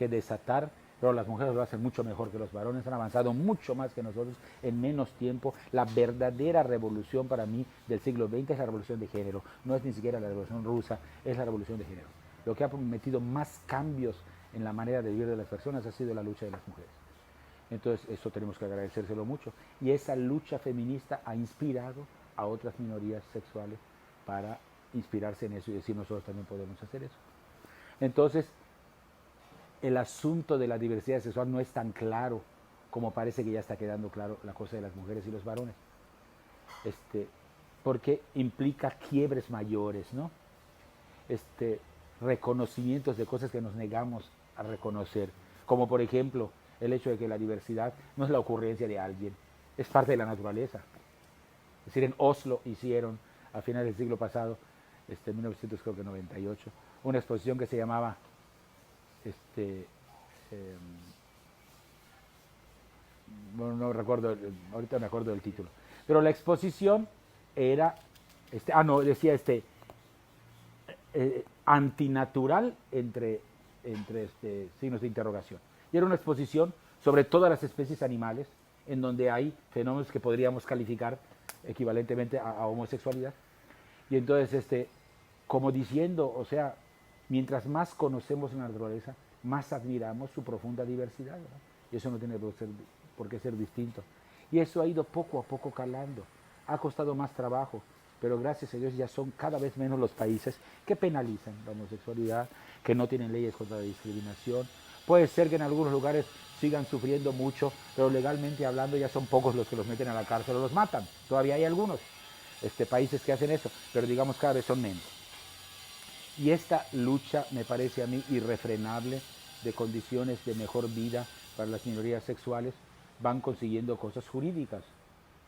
desatar, pero las mujeres lo hacen mucho mejor que los varones, han avanzado mucho más que nosotros en menos tiempo. La verdadera revolución para mí del siglo XX es la revolución de género, no es ni siquiera la revolución rusa, es la revolución de género. Lo que ha metido más cambios en la manera de vivir de las personas ha sido la lucha de las mujeres. Entonces eso tenemos que agradecérselo mucho. Y esa lucha feminista ha inspirado a otras minorías sexuales para inspirarse en eso y decir nosotros también podemos hacer eso. Entonces, el asunto de la diversidad sexual no es tan claro como parece que ya está quedando claro la cosa de las mujeres y los varones. Porque implica quiebres mayores, ¿no? Reconocimientos de cosas que nos negamos a reconocer, como por ejemplo el hecho de que la diversidad no es la ocurrencia de alguien, es parte de la naturaleza. Es decir, en Oslo hicieron a finales del siglo pasado, 1998, una exposición que se llamaba este, em, bueno, no recuerdo, ahorita me acuerdo del título, pero la exposición era, no, decía antinatural entre signos de interrogación. Y era una exposición sobre todas las especies animales en donde hay fenómenos que podríamos calificar equivalentemente a homosexualidad. Y entonces, como diciendo, o sea, mientras más conocemos la naturaleza, más admiramos su profunda diversidad, ¿verdad? Y eso no tiene por qué ser distinto. Y eso ha ido poco a poco calando. Ha costado más trabajo, pero gracias a Dios ya son cada vez menos los países que penalizan la homosexualidad, que no tienen leyes contra la discriminación. Puede ser que en algunos lugares sigan sufriendo mucho, pero legalmente hablando ya son pocos los que los meten a la cárcel o los matan. Todavía hay algunos países que hacen eso, pero digamos cada vez son menos. Y esta lucha me parece a mí irrefrenable de condiciones de mejor vida para las minorías sexuales, van consiguiendo cosas jurídicas,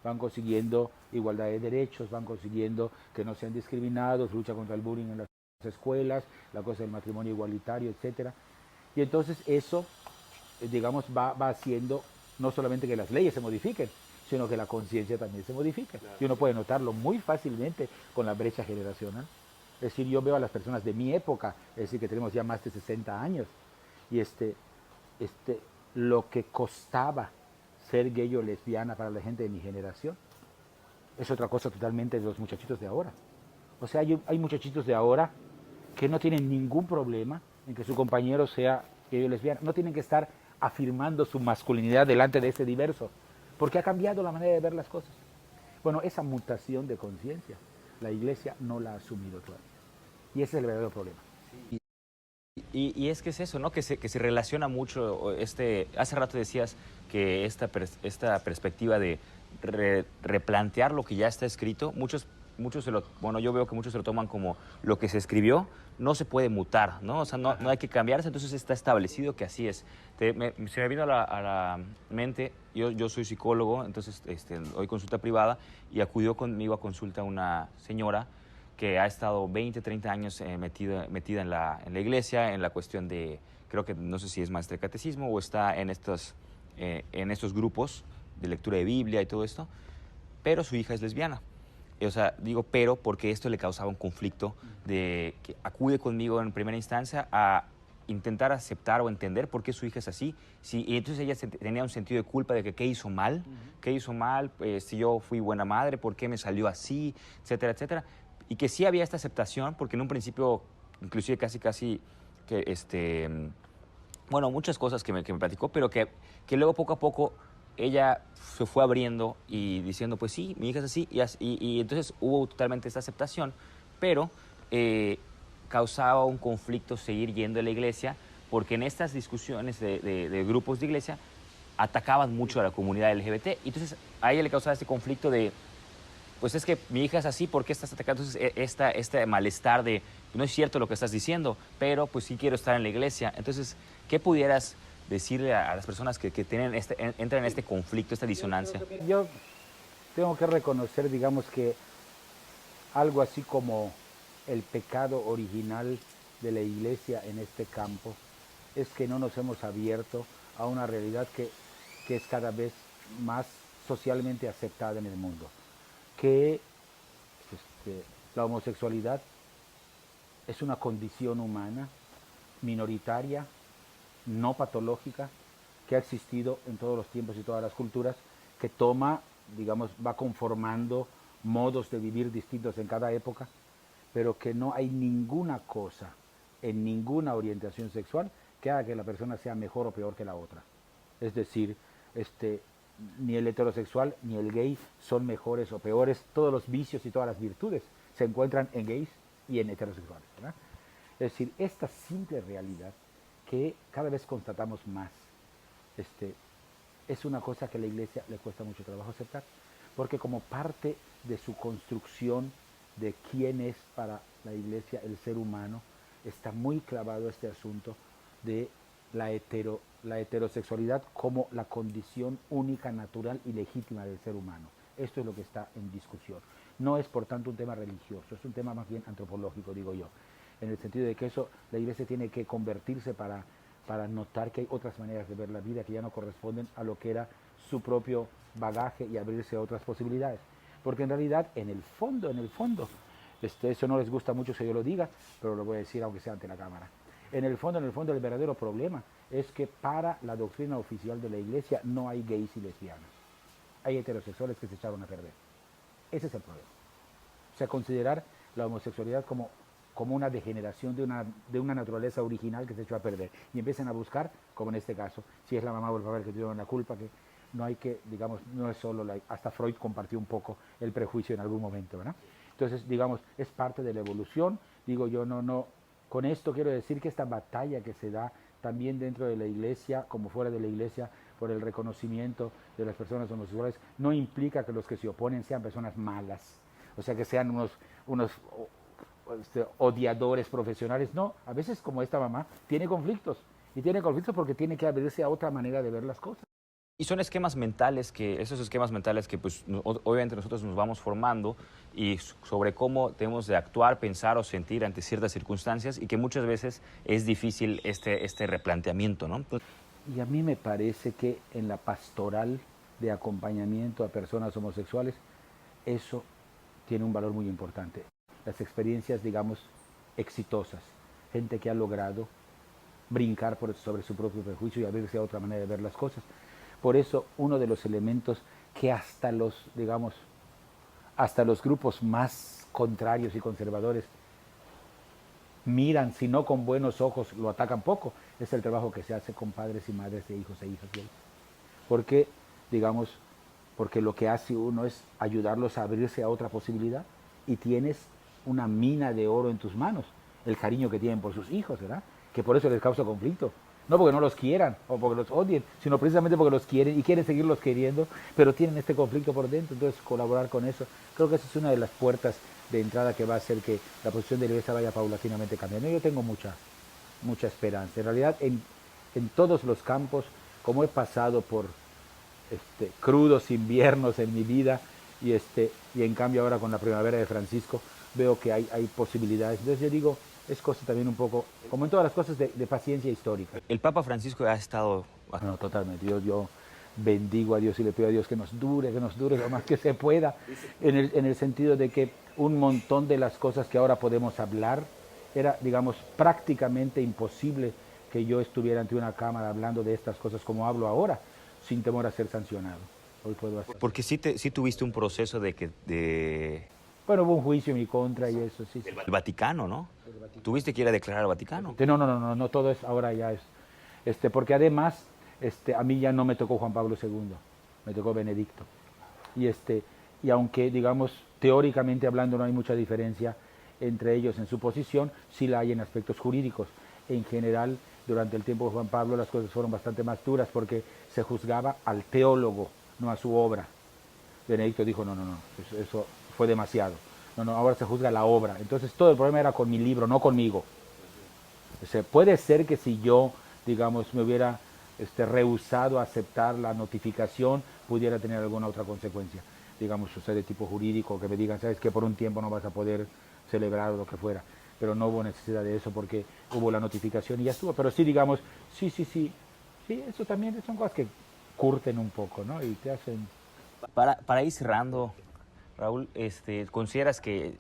van consiguiendo igualdad de derechos, van consiguiendo que no sean discriminados, lucha contra el bullying en las escuelas, la cosa del matrimonio igualitario, etcétera. Y entonces eso, digamos, va haciendo no solamente que las leyes se modifiquen, sino que la conciencia también se modifique. Claro. Y uno puede notarlo muy fácilmente con la brecha generacional. Es decir, yo veo a las personas de mi época, es decir, que tenemos ya más de 60 años, y lo que costaba ser gay o lesbiana para la gente de mi generación es otra cosa totalmente de los muchachitos de ahora. O sea, hay muchachitos de ahora que no tienen ningún problema en que su compañero sea gay o lesbiana. No tienen que estar afirmando su masculinidad delante de ese diverso, porque ha cambiado la manera de ver las cosas. Bueno, esa mutación de conciencia, la Iglesia no la ha asumido todavía. Y ese es el verdadero problema. Y es que es eso, ¿no? Que se relaciona mucho, hace rato decías que esta perspectiva de replantear lo que ya está escrito, muchos bueno, yo veo que muchos se lo toman como lo que se escribió no se puede mutar, ¿no? O sea, no hay que cambiarse, entonces está establecido que así es. Se me vino a la mente, yo soy psicólogo, entonces doy consulta privada y acudió conmigo a consulta una señora que ha estado 20, 30 años metida en la iglesia, en la cuestión de, creo que no sé si es maestra de catecismo o está en estos grupos de lectura de Biblia y todo esto, pero su hija es lesbiana. O sea, digo pero porque esto le causaba un conflicto de que acude conmigo en primera instancia a intentar aceptar o entender por qué su hija es así. Sí, y entonces ella tenía un sentido de culpa de que qué hizo mal, si yo fui buena madre, por qué me salió así, etcétera, etcétera. Y que sí había esta aceptación, porque en un principio, inclusive casi que bueno, muchas cosas que me platicó, pero que luego poco a poco ella se fue abriendo y diciendo, pues sí, mi hija es así, y entonces hubo totalmente esta aceptación, pero causaba un conflicto seguir yendo a la iglesia, porque en estas discusiones de grupos de iglesia atacaban mucho a la comunidad LGBT, y entonces a ella le causaba este conflicto de, pues es que mi hija es así, ¿por qué estás atacando? Entonces, este malestar de, no es cierto lo que estás diciendo, pero pues sí quiero estar en la iglesia. Entonces, ¿qué pudieras decirle a las personas que tienen entran en este conflicto, esta disonancia? Yo tengo que reconocer, digamos, que algo así como el pecado original de la iglesia en este campo es que no nos hemos abierto a una realidad que es cada vez más socialmente aceptada en el mundo, que la homosexualidad es una condición humana, minoritaria, no patológica, que ha existido en todos los tiempos y todas las culturas, que toma, digamos, va conformando modos de vivir distintos en cada época, pero que no hay ninguna cosa en ninguna orientación sexual que haga que la persona sea mejor o peor que la otra. Es decir, ni el heterosexual ni el gay son mejores o peores. Todos los vicios y todas las virtudes se encuentran en gays y en heterosexuales, ¿verdad? Es decir, esta simple realidad que cada vez constatamos más, es una cosa que a la iglesia le cuesta mucho trabajo aceptar, porque como parte de su construcción de quién es para la iglesia el ser humano, está muy clavado este asunto de la heterosexualidad como la condición única, natural y legítima del ser humano. Esto es lo que está en discusión. No es, por tanto, un tema religioso, es un tema más bien antropológico, digo yo, en el sentido de que eso, la iglesia tiene que convertirse para para notar que hay otras maneras de ver la vida que ya no corresponden a lo que era su propio bagaje y abrirse a otras posibilidades. Porque en realidad, en el fondo, eso no les gusta mucho que yo lo diga, pero lo voy a decir aunque sea ante la cámara. En el fondo, el verdadero problema es que para la doctrina oficial de la Iglesia no hay gays y lesbianas. Hay heterosexuales que se echaron a perder. Ese es el problema. O sea, considerar la homosexualidad como una degeneración de una naturaleza original que se echó a perder. Y empiezan a buscar, como en este caso, si es la mamá o el papá el que tuvieron la culpa, que no hay que, digamos, no es solo hasta Freud compartió un poco el prejuicio en algún momento, ¿verdad? Entonces, digamos, es parte de la evolución. Digo yo, con esto quiero decir que esta batalla que se da también dentro de la Iglesia, como fuera de la Iglesia, por el reconocimiento de las personas homosexuales, no implica que los que se oponen sean personas malas, o sea, que sean unos odiadores profesionales. No, a veces como esta mamá tiene conflictos, y tiene conflictos porque tiene que abrirse a otra manera de ver las cosas. Y son esquemas mentales esos esquemas mentales que pues obviamente nosotros nos vamos formando y sobre cómo tenemos de actuar, pensar o sentir ante ciertas circunstancias y que muchas veces es difícil este replanteamiento, ¿no? Y a mí me parece que en la pastoral de acompañamiento a personas homosexuales, eso tiene un valor muy importante. Las experiencias, digamos, exitosas, gente que ha logrado brincar sobre su propio prejuicio y abrirse a otra manera de ver las cosas. Por eso, uno de los elementos que hasta los grupos más contrarios y conservadores miran, si no con buenos ojos, lo atacan poco, es el trabajo que se hace con padres y madres de hijos e hijas gays. Porque, digamos, porque lo que hace uno es ayudarlos a abrirse a otra posibilidad y tienes una mina de oro en tus manos, el cariño que tienen por sus hijos, ¿verdad? Que por eso les causa conflicto. No porque no los quieran o porque los odien, sino precisamente porque los quieren y quieren seguirlos queriendo, pero tienen este conflicto por dentro, entonces colaborar con eso. Creo que esa es una de las puertas de entrada que va a hacer que la posición de la Iglesia vaya paulatinamente cambiando. Yo tengo mucha esperanza. En realidad, en todos los campos, como he pasado por crudos inviernos en mi vida y en cambio ahora con la primavera de Francisco, veo que hay posibilidades. Entonces yo digo, es cosa también un poco, como en todas las cosas, de paciencia histórica. El Papa Francisco ha estado... No, totalmente. Yo bendigo a Dios y le pido a Dios que nos dure lo más que se pueda, en el sentido de que un montón de las cosas que ahora podemos hablar, era, digamos, prácticamente imposible que yo estuviera ante una cámara hablando de estas cosas como hablo ahora, sin temor a ser sancionado. Hoy puedo hacer. Porque sí tuviste un proceso Bueno, hubo un juicio en mi contra y eso, sí. El Vaticano, ¿no? Tuviste que ir a declarar al Vaticano. No, todo es, ahora ya es, porque además, a mí ya no me tocó Juan Pablo II, me tocó Benedicto. Y aunque, digamos, teóricamente hablando no hay mucha diferencia entre ellos en su posición, sí la hay en aspectos jurídicos. En general, durante el tiempo de Juan Pablo las cosas fueron bastante más duras porque se juzgaba al teólogo, no a su obra. Benedicto dijo, no, eso fue demasiado. No, ahora se juzga la obra. Entonces todo el problema era con mi libro, no conmigo. O sea, puede ser que si yo, digamos, me hubiera rehusado a aceptar la notificación, pudiera tener alguna otra consecuencia, digamos, o sea, de tipo jurídico, que me digan, sabes que por un tiempo no vas a poder celebrar o lo que fuera. Pero no hubo necesidad de eso porque hubo la notificación y ya estuvo. Pero sí, digamos, sí, eso también son cosas que curten un poco, ¿no? Y te hacen... Para ir cerrando, Raúl, ¿consideras que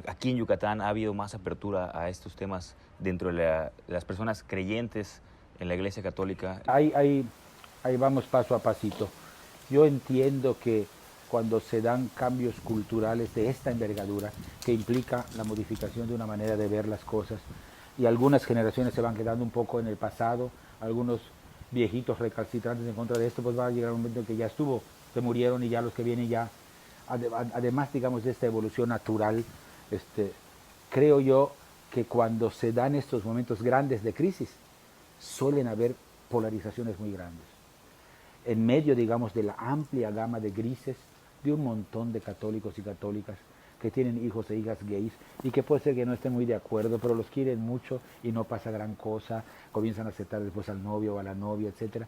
aquí en Yucatán ha habido más apertura a estos temas dentro de las personas creyentes en la Iglesia Católica? Ahí vamos paso a pasito. Yo entiendo que cuando se dan cambios culturales de esta envergadura, que implica la modificación de una manera de ver las cosas, y algunas generaciones se van quedando un poco en el pasado, algunos viejitos recalcitrantes en contra de esto, pues va a llegar un momento en que ya estuvo, se murieron y ya los que vienen ya, además, digamos, de esta evolución natural, creo yo que cuando se dan estos momentos grandes de crisis, suelen haber polarizaciones muy grandes. En medio, digamos, de la amplia gama de grises de un montón de católicos y católicas que tienen hijos e hijas gays y que puede ser que no estén muy de acuerdo, pero los quieren mucho y no pasa gran cosa, comienzan a aceptar después al novio o a la novia, etc.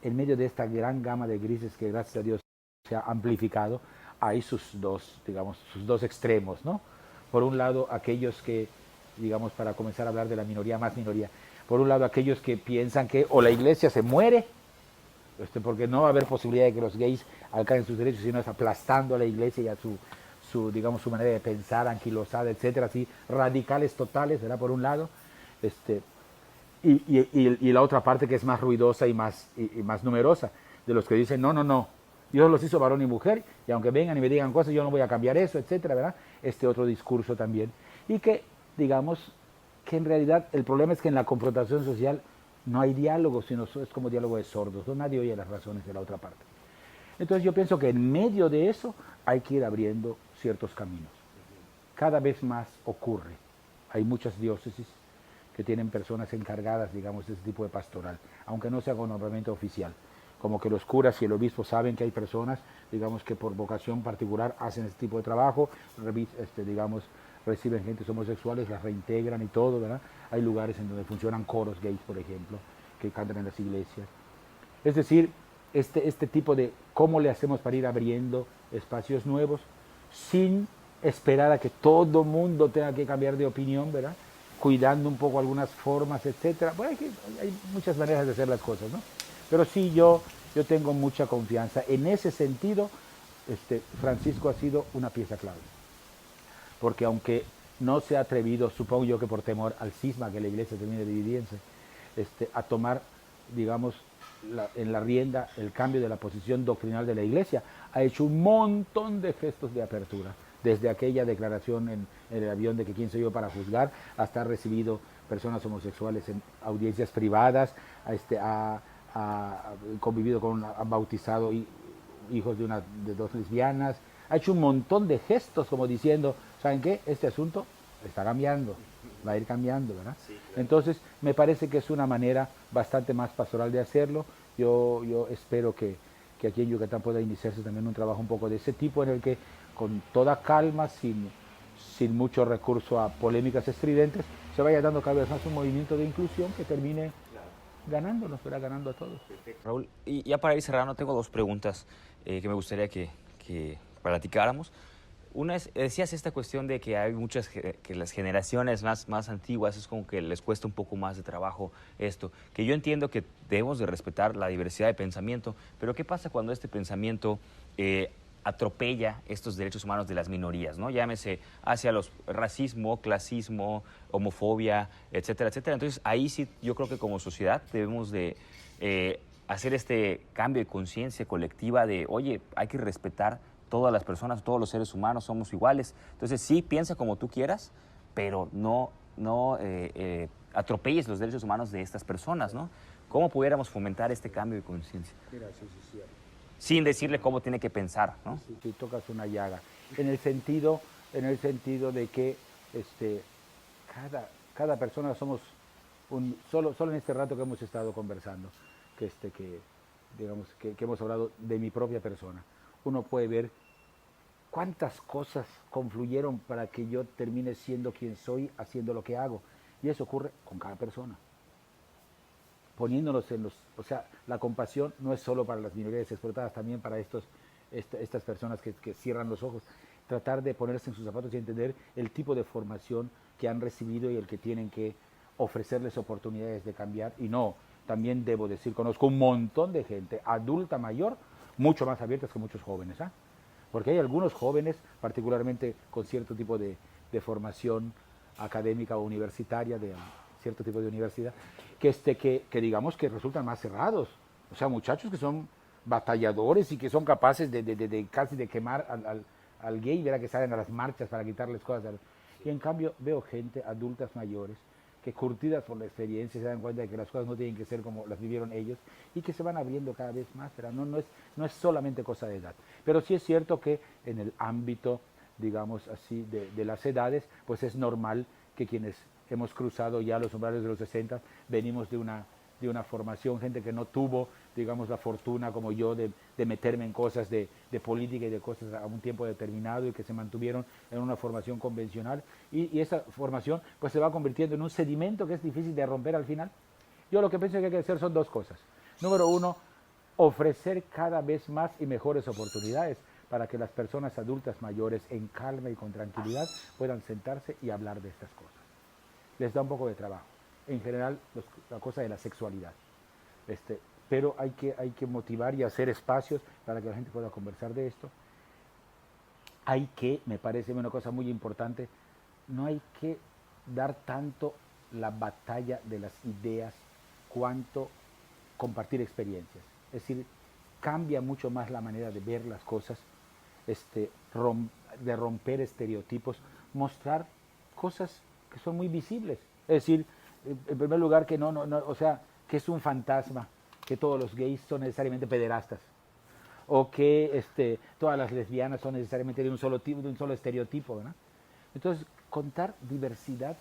En medio de esta gran gama de grises que gracias a Dios se ha amplificado, hay sus dos extremos, ¿no? Por un lado, aquellos que, digamos, para comenzar a hablar de la minoría más minoría, Por un lado, aquellos que piensan que o la iglesia se muere, porque no va a haber posibilidad de que los gays alcancen sus derechos, sino es aplastando a la iglesia y a digamos, su manera de pensar, anquilosada, etcétera, así, radicales totales, ¿verdad? Por un lado, y la otra parte que es más ruidosa y más numerosa, de los que dicen, no, no, no, Dios los hizo varón y mujer, y aunque vengan y me digan cosas, yo no voy a cambiar eso, etcétera, ¿verdad? Este otro discurso también. Y que, digamos, que en realidad el problema es que en la confrontación social no hay diálogo, sino es como diálogo de sordos, ¿no? Nadie oye las razones de la otra parte. Entonces yo pienso que en medio de eso hay que ir abriendo ciertos caminos. Cada vez más ocurre. Hay muchas diócesis que tienen personas encargadas, digamos, de ese tipo de pastoral, aunque no sea con nombramiento oficial. Como que los curas y el obispo saben que hay personas, digamos, que por vocación particular hacen ese tipo de trabajo, digamos, reciben gentes homosexuales, las reintegran y todo, ¿verdad? Hay lugares en donde funcionan coros gays, por ejemplo, que cantan en las iglesias. Es decir, este tipo de cómo le hacemos para ir abriendo espacios nuevos sin esperar a que todo mundo tenga que cambiar de opinión, ¿verdad? Cuidando un poco algunas formas, etcétera. Bueno, hay muchas maneras de hacer las cosas, ¿no? Pero sí, yo tengo mucha confianza. En ese sentido, Francisco ha sido una pieza clave. Porque aunque no se ha atrevido, supongo yo que por temor al cisma que la iglesia termine dividiéndose, a tomar, digamos, en la rienda el cambio de la posición doctrinal de la iglesia, ha hecho un montón de gestos de apertura, desde aquella declaración en el avión de que quién soy yo para juzgar, hasta ha recibido personas homosexuales en audiencias privadas, ha convivido ha bautizado hijos de dos lesbianas, ha hecho un montón de gestos como diciendo, ¿saben qué? Este asunto está cambiando, va a ir cambiando, ¿verdad? Sí, claro. Entonces, me parece que es una manera bastante más pastoral de hacerlo. Yo espero que aquí en Yucatán pueda iniciarse también un trabajo un poco de ese tipo, en el que con toda calma, sin mucho recurso a polémicas estridentes, se vaya dando cada vez más un movimiento de inclusión que termine ganándonos, pero ganando a todos. Perfecto. Raúl, y ya para ir cerrando, tengo dos preguntas que me gustaría que platicáramos. Una es, decías esta cuestión de que hay muchas, que las generaciones más antiguas es como que les cuesta un poco más de trabajo esto, que yo entiendo que debemos de respetar la diversidad de pensamiento, pero ¿qué pasa cuando este pensamiento atropella estos derechos humanos de las minorías, ¿no? Llámese hacia los racismo, clasismo, homofobia, etcétera, etcétera. Entonces ahí sí yo creo que como sociedad debemos de hacer este cambio de conciencia colectiva de, oye, hay que respetar todas las personas, todos los seres humanos somos iguales. Entonces sí, piensa como tú quieras, pero no atropelles los derechos humanos de estas personas, ¿no? ¿Cómo pudiéramos fomentar este cambio de conciencia? Mira, sí, sí. Sin decirle cómo tiene que pensar, ¿no? Sí, tocas una llaga. En el sentido de que cada persona somos solo en este rato que hemos estado conversando, digamos que hemos hablado de mi propia persona. Uno puede ver cuántas cosas confluyeron para que yo termine siendo quien soy, haciendo lo que hago. Y eso ocurre con cada persona. Poniéndonos o sea, la compasión no es solo para las minorías explotadas, también para estas personas que cierran los ojos. Tratar de ponerse en sus zapatos y entender el tipo de formación que han recibido y el que tienen que ofrecerles oportunidades de cambiar. Y no, también debo decir, conozco un montón de gente adulta mayor, mucho más abiertas que muchos jóvenes, ¿ah? Porque hay algunos jóvenes, particularmente con cierto tipo de formación académica o universitaria, de cierto tipo de universidad, que digamos que resultan más cerrados. O sea, muchachos que son batalladores y que son capaces de casi de quemar al gay, ¿verdad? Que salen a las marchas para quitarles cosas. Y en cambio veo gente, adultas mayores, que curtidas por la experiencia se dan cuenta de que las cosas no tienen que ser como las vivieron ellos y que se van abriendo cada vez más, pero no es solamente cosa de edad. Pero sí es cierto que en el ámbito, digamos así, de las edades, pues es normal que quienes hemos cruzado ya los umbrales de los 60 venimos de una formación, gente que no tuvo, digamos, la fortuna como yo de meterme en cosas de política y de cosas a un tiempo determinado y que se mantuvieron en una formación convencional y esa formación pues se va convirtiendo en un sedimento que es difícil de romper al final. Yo lo que pienso que hay que hacer son dos cosas. Número uno, ofrecer cada vez más y mejores oportunidades para que las personas adultas mayores en calma y con tranquilidad puedan sentarse y hablar de estas cosas. Les da un poco de trabajo, en general la cosa de la sexualidad. Pero hay que motivar y hacer espacios para que la gente pueda conversar de esto. Hay que, me parece una cosa muy importante, no hay que dar tanto la batalla de las ideas cuanto compartir experiencias. Es decir, cambia mucho más la manera de ver las cosas, de romper estereotipos, mostrar cosas que son muy visibles. Es decir, en primer lugar, que o sea, que es un fantasma, que todos los gays son necesariamente pederastas, o que todas las lesbianas son necesariamente de un solo tipo, de un solo estereotipo, ¿verdad? Entonces, contar diversidad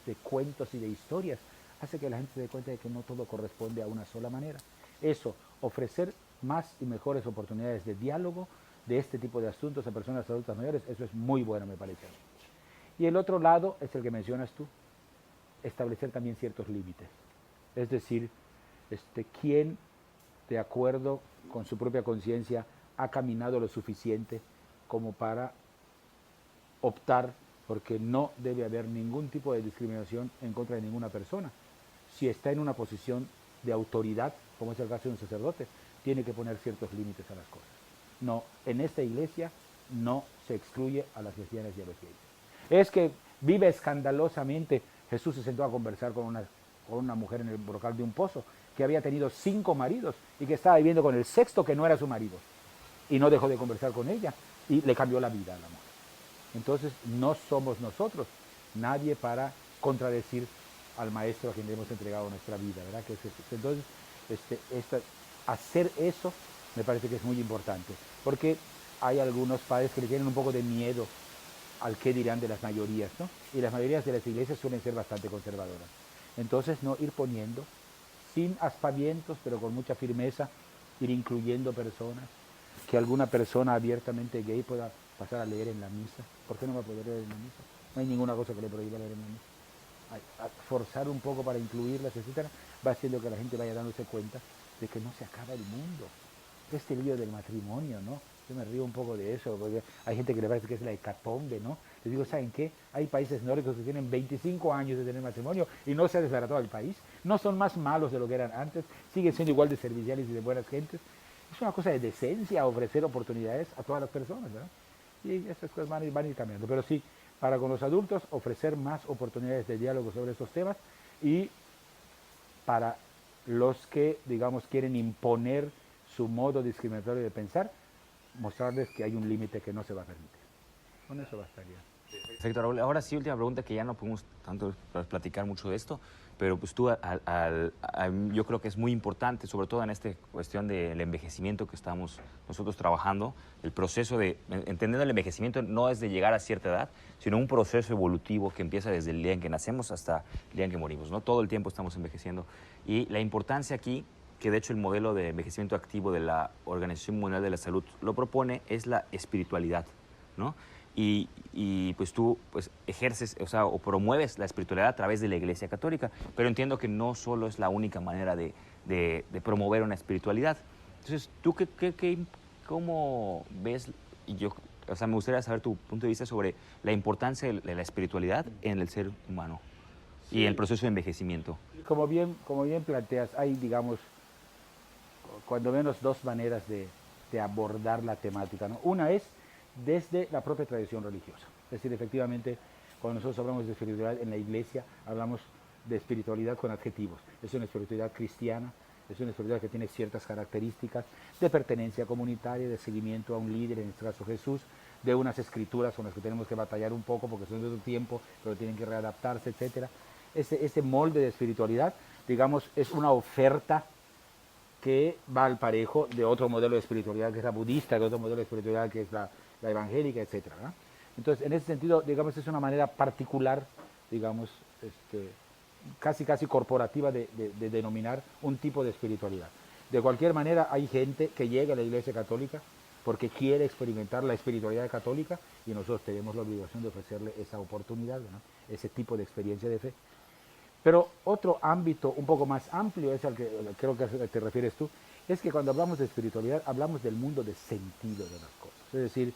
de cuentos y de historias hace que la gente se dé cuenta de que no todo corresponde a una sola manera. Eso, ofrecer más y mejores oportunidades de diálogo de este tipo de asuntos a personas adultas mayores, eso es muy bueno, me parece. Y el otro lado es el que mencionas tú, establecer también ciertos límites. Es decir, quién, de acuerdo con su propia conciencia, ha caminado lo suficiente como para optar porque no debe haber ningún tipo de discriminación en contra de ninguna persona. Si está en una posición de autoridad, como es el caso de un sacerdote, tiene que poner ciertos límites a las cosas. No, en esta iglesia no se excluye a las lesbianas y a los gays. Es que vive escandalosamente. Jesús se sentó a conversar con una mujer en el brocal de un pozo que había tenido 5 maridos y que estaba viviendo con el sexto que no era su marido. Y no dejó de conversar con ella y le cambió la vida a la mujer. Entonces no somos nosotros nadie para contradecir al maestro a quien le hemos entregado nuestra vida, ¿verdad? Entonces, hacer eso me parece que es muy importante, porque hay algunos padres que le tienen un poco de miedo al qué dirán de las mayorías, ¿no? Y las mayorías de las iglesias suelen ser bastante conservadoras. Entonces, no ir poniendo, sin aspavientos, pero con mucha firmeza, ir incluyendo personas, que alguna persona abiertamente gay pueda pasar a leer en la misa. ¿Por qué no va a poder leer en la misa? No hay ninguna cosa que le prohíba leer en la misa. A forzar un poco para incluirlas, etcétera, va haciendo que la gente vaya dándose cuenta de que no se acaba el mundo. Este lío del matrimonio, ¿no? Yo me río un poco de eso, porque hay gente que le parece que es la hecatombe, ¿no? Les digo, ¿saben qué? Hay países nórdicos que tienen 25 años de tener matrimonio y no se ha desbaratado el país. No son más malos de lo que eran antes, siguen siendo igual de serviciales y de buenas gentes. Es una cosa de decencia ofrecer oportunidades a todas las personas, ¿verdad? Y esas cosas van a ir cambiando. Pero sí, para con los adultos, ofrecer más oportunidades de diálogo sobre estos temas, y para los que, digamos, quieren imponer su modo discriminatorio de pensar, mostrarles que hay un límite que no se va a permitir. Con eso bastaría. Perfecto, Raúl. Ahora sí, última pregunta, que ya no podemos tanto platicar mucho de esto, pero pues tú, yo creo que es muy importante, sobre todo en esta cuestión del envejecimiento que estamos nosotros trabajando, el proceso de, entendiendo el envejecimiento no es de llegar a cierta edad, sino un proceso evolutivo que empieza desde el día en que nacemos hasta el día en que morimos, ¿no? Todo el tiempo estamos envejeciendo. Y la importancia aquí, que de hecho el modelo de envejecimiento activo de la Organización Mundial de la Salud lo propone, es la espiritualidad, ¿no? Y pues tú pues ejerces, o sea, o promueves la espiritualidad a través de la Iglesia Católica, pero entiendo que no solo es la única manera de promover una espiritualidad. Entonces, ¿tú cómo ves? Y yo, o sea, me gustaría saber tu punto de vista sobre la importancia de la espiritualidad en el ser humano, sí, y el proceso de envejecimiento. Como bien planteas, hay, digamos, cuando menos 2 maneras de abordar la temática, ¿no? Una es desde la propia tradición religiosa. Es decir, efectivamente, cuando nosotros hablamos de espiritualidad en la iglesia, hablamos de espiritualidad con adjetivos. Es una espiritualidad cristiana, es una espiritualidad que tiene ciertas características de pertenencia comunitaria, de seguimiento a un líder, en este caso Jesús, de unas escrituras con las que tenemos que batallar un poco porque son de otro tiempo, pero tienen que readaptarse, etc. Ese molde de espiritualidad, digamos, es una oferta que va al parejo de otro modelo de espiritualidad que es la budista, de otro modelo de espiritualidad que es la evangélica, etcétera, ¿no? Entonces, en ese sentido, digamos, es una manera particular, digamos, casi corporativa de denominar un tipo de espiritualidad. De cualquier manera, hay gente que llega a la Iglesia Católica porque quiere experimentar la espiritualidad católica y nosotros tenemos la obligación de ofrecerle esa oportunidad, ¿no? Ese tipo de experiencia de fe. Pero otro ámbito un poco más amplio, es al que creo que te refieres tú, es que cuando hablamos de espiritualidad hablamos del mundo de sentido de las cosas. Es decir,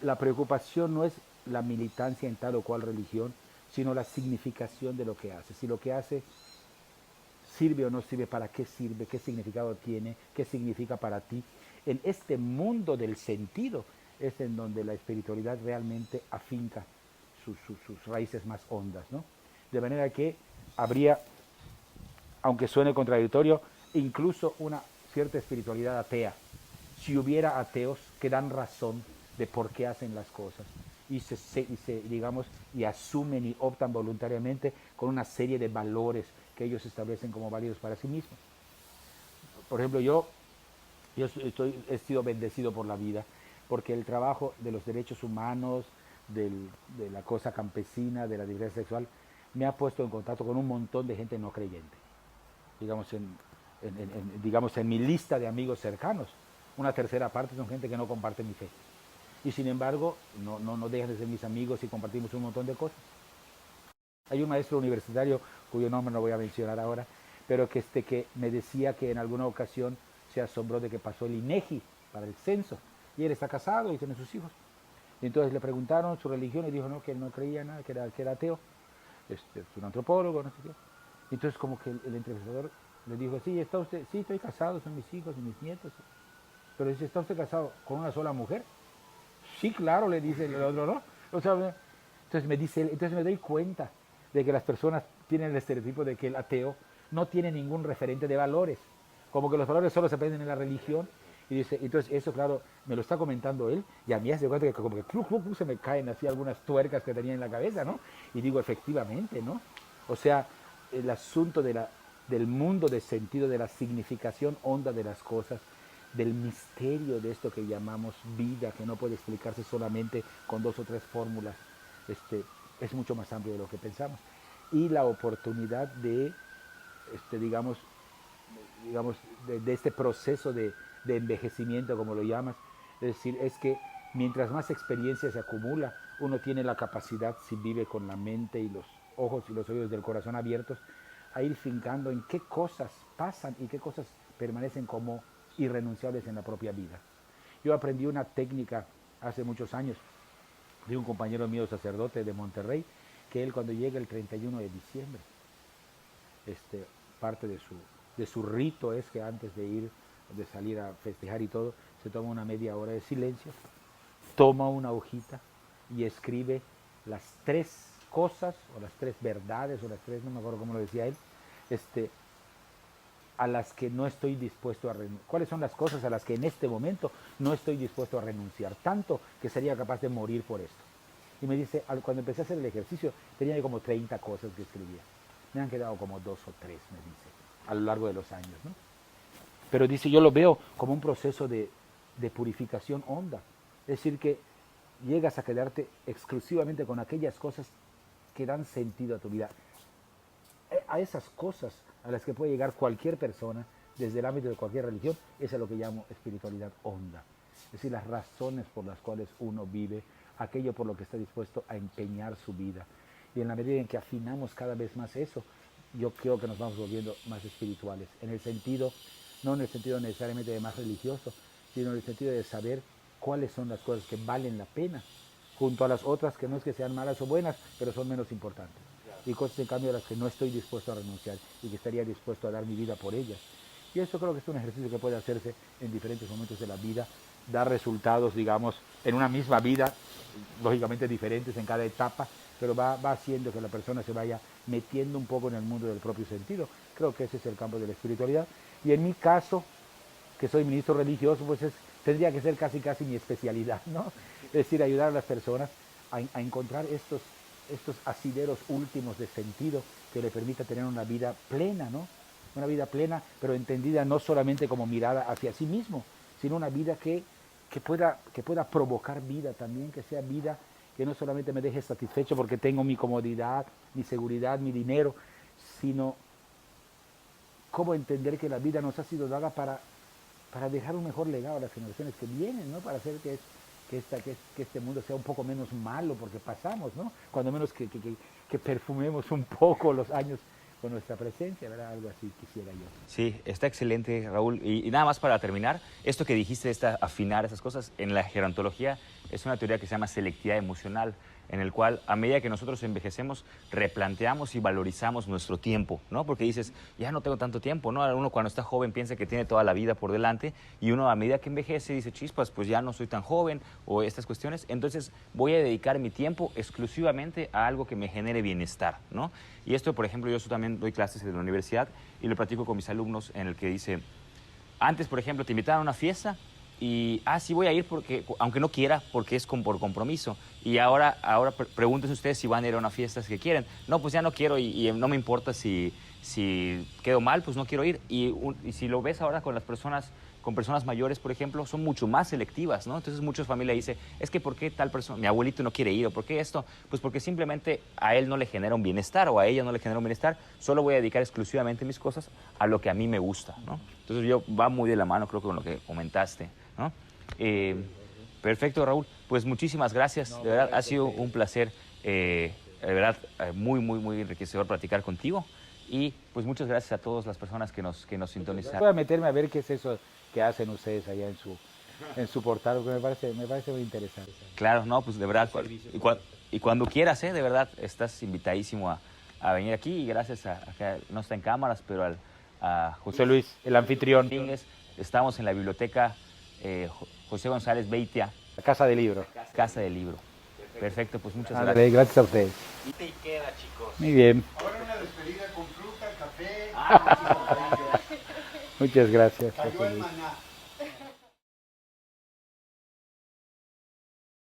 la preocupación no es la militancia en tal o cual religión, sino la significación de lo que hace. Si lo que hace sirve o no sirve, para qué sirve, qué significado tiene, qué significa para ti. En este mundo del sentido es en donde la espiritualidad realmente afinca sus raíces más hondas, ¿no? De manera que habría, aunque suene contradictorio, incluso una cierta espiritualidad atea. Si hubiera ateos que dan razón de por qué hacen las cosas digamos, y asumen y optan voluntariamente con una serie de valores que ellos establecen como válidos para sí mismos. Por ejemplo, yo he sido bendecido por la vida, porque el trabajo de los derechos humanos, de la cosa campesina, de la diversidad sexual, me ha puesto en contacto con un montón de gente no creyente. Digamos, digamos, en mi lista de amigos cercanos, una tercera parte son gente que no comparte mi fe. Y sin embargo, no dejan de ser mis amigos y compartimos un montón de cosas. Hay un maestro universitario, cuyo nombre no voy a mencionar ahora, pero que me decía que en alguna ocasión se asombró de que pasó el INEGI para el censo, y él está casado y tiene sus hijos. Y entonces le preguntaron su religión y dijo no, que él no creía nada, que era ateo, es un antropólogo, no sé qué. Y entonces como que el entrevistador le dijo, sí, ¿está usted? Sí, estoy casado, son mis hijos y mis nietos. Pero dice, ¿está usted casado con una sola mujer? Sí, claro, le dice el otro, ¿no? O sea, entonces me doy cuenta de que las personas tienen el estereotipo de que el ateo no tiene ningún referente de valores, como que los valores solo se aprenden en la religión. Y dice, entonces eso, claro, me lo está comentando él, y a mí hace cuenta que como que se me caen así algunas tuercas que tenía en la cabeza, ¿no? Y digo, efectivamente, ¿no? O sea, el asunto del mundo de sentido, de la significación honda de las cosas, del misterio de esto que llamamos vida, que no puede explicarse solamente con 2 o 3 fórmulas, es mucho más amplio de lo que pensamos. Y la oportunidad de, digamos, de este proceso de envejecimiento, como lo llamas, es decir, es que mientras más experiencia se acumula, uno tiene la capacidad, si vive con la mente y los ojos y los oídos del corazón abiertos, a ir fincando en qué cosas pasan y qué cosas permanecen como irrenunciables en la propia vida. Yo aprendí una técnica hace muchos años de un compañero mío sacerdote de Monterrey, que él cuando llega el 31 de diciembre, parte de su rito es que antes de salir a festejar y todo, se toma una media hora de silencio, toma una hojita y escribe las 3 cosas, o las 3 verdades, o las 3, no me acuerdo cómo lo decía él, a las que no estoy dispuesto a renunciar. ¿Cuáles son las cosas a las que en este momento no estoy dispuesto a renunciar? Tanto que sería capaz de morir por esto. Y me dice, cuando empecé a hacer el ejercicio, tenía como 30 cosas que escribía. Me han quedado como 2 o 3, me dice, a lo largo de los años, ¿no? Pero dice, yo lo veo como un proceso de purificación honda. Es decir, que llegas a quedarte exclusivamente con aquellas cosas que dan sentido a tu vida. A esas cosas a las que puede llegar cualquier persona, desde el ámbito de cualquier religión, es a lo que llamo espiritualidad honda. Es decir, las razones por las cuales uno vive, aquello por lo que está dispuesto a empeñar su vida. Y en la medida en que afinamos cada vez más eso, yo creo que nos vamos volviendo más espirituales, en el sentido, no en el sentido necesariamente de más religioso, sino en el sentido de saber cuáles son las cosas que valen la pena, junto a las otras que no es que sean malas o buenas, pero son menos importantes. Y cosas en cambio a las que no estoy dispuesto a renunciar y que estaría dispuesto a dar mi vida por ellas. Y eso creo que es un ejercicio que puede hacerse en diferentes momentos de la vida, dar resultados, digamos, en una misma vida, lógicamente diferentes en cada etapa, pero va haciendo que la persona se vaya metiendo un poco en el mundo del propio sentido. Creo que ese es el campo de la espiritualidad. Y en mi caso, que soy ministro religioso, pues tendría que ser casi mi especialidad, ¿no? Es decir, ayudar a las personas a encontrar estos asideros últimos de sentido que le permita tener una vida plena, ¿no? Una vida plena, pero entendida no solamente como mirada hacia sí mismo, sino una vida que pueda provocar vida también, que sea vida que no solamente me deje satisfecho porque tengo mi comodidad, mi seguridad, mi dinero, sino cómo entender que la vida nos ha sido dada para dejar un mejor legado a las generaciones que vienen, ¿no? Para hacer que este mundo sea un poco menos malo, porque pasamos, ¿no? Cuando menos que perfumemos un poco los años con nuestra presencia, ¿verdad? Algo así quisiera yo. Sí, está excelente, Raúl. Y nada más para terminar, esto que dijiste, afinar esas cosas, en la gerontología es una teoría que se llama selectividad emocional, en el cual a medida que nosotros envejecemos, replanteamos y valorizamos nuestro tiempo, ¿no? Porque dices, ya no tengo tanto tiempo, ¿no? Uno cuando está joven piensa que tiene toda la vida por delante y uno a medida que envejece dice, chispas, pues ya no soy tan joven o estas cuestiones, entonces voy a dedicar mi tiempo exclusivamente a algo que me genere bienestar, ¿no? Y esto, por ejemplo, yo también doy clases en la universidad y lo platico con mis alumnos en el que dice, antes, por ejemplo, te invitaron a una fiesta y, sí voy a ir porque, aunque no quiera, porque es por compromiso. Y ahora pregúntense ustedes si van a ir a una fiesta que quieren. No, pues ya no quiero y no me importa si quedo mal, pues no quiero ir. Y si lo ves ahora con personas mayores, por ejemplo, son mucho más selectivas, ¿no? Entonces muchas familias dicen, es que ¿por qué tal persona, mi abuelito no quiere ir? ¿O por qué esto? Pues porque simplemente a él no le genera un bienestar o a ella no le genera un bienestar. Solo voy a dedicar exclusivamente mis cosas a lo que a mí me gusta, ¿no? Entonces va muy de la mano, creo que con lo que comentaste, ¿no? Perfecto, Raúl. Pues muchísimas gracias. De verdad, ha sido un placer, de verdad, muy, muy, muy enriquecedor platicar contigo. Y pues muchas gracias a todas las personas que nos sintonizaron. Voy a meterme a ver qué es eso que hacen ustedes allá en su portal, porque me parece muy interesante. Claro, no, pues de verdad, y cuando quieras, de verdad, estás invitadísimo a venir aquí y gracias a que no está en cámaras, pero a José Luis, el anfitrión. Estamos en la biblioteca José González Beitia. La Casa del Libro. Casa del Libro. Perfecto, pues muchas gracias. Gracias a ustedes. Y te queda, chicos. Muy bien. Ahora una despedida con fruta, café. Muchas gracias. Cayó el maná.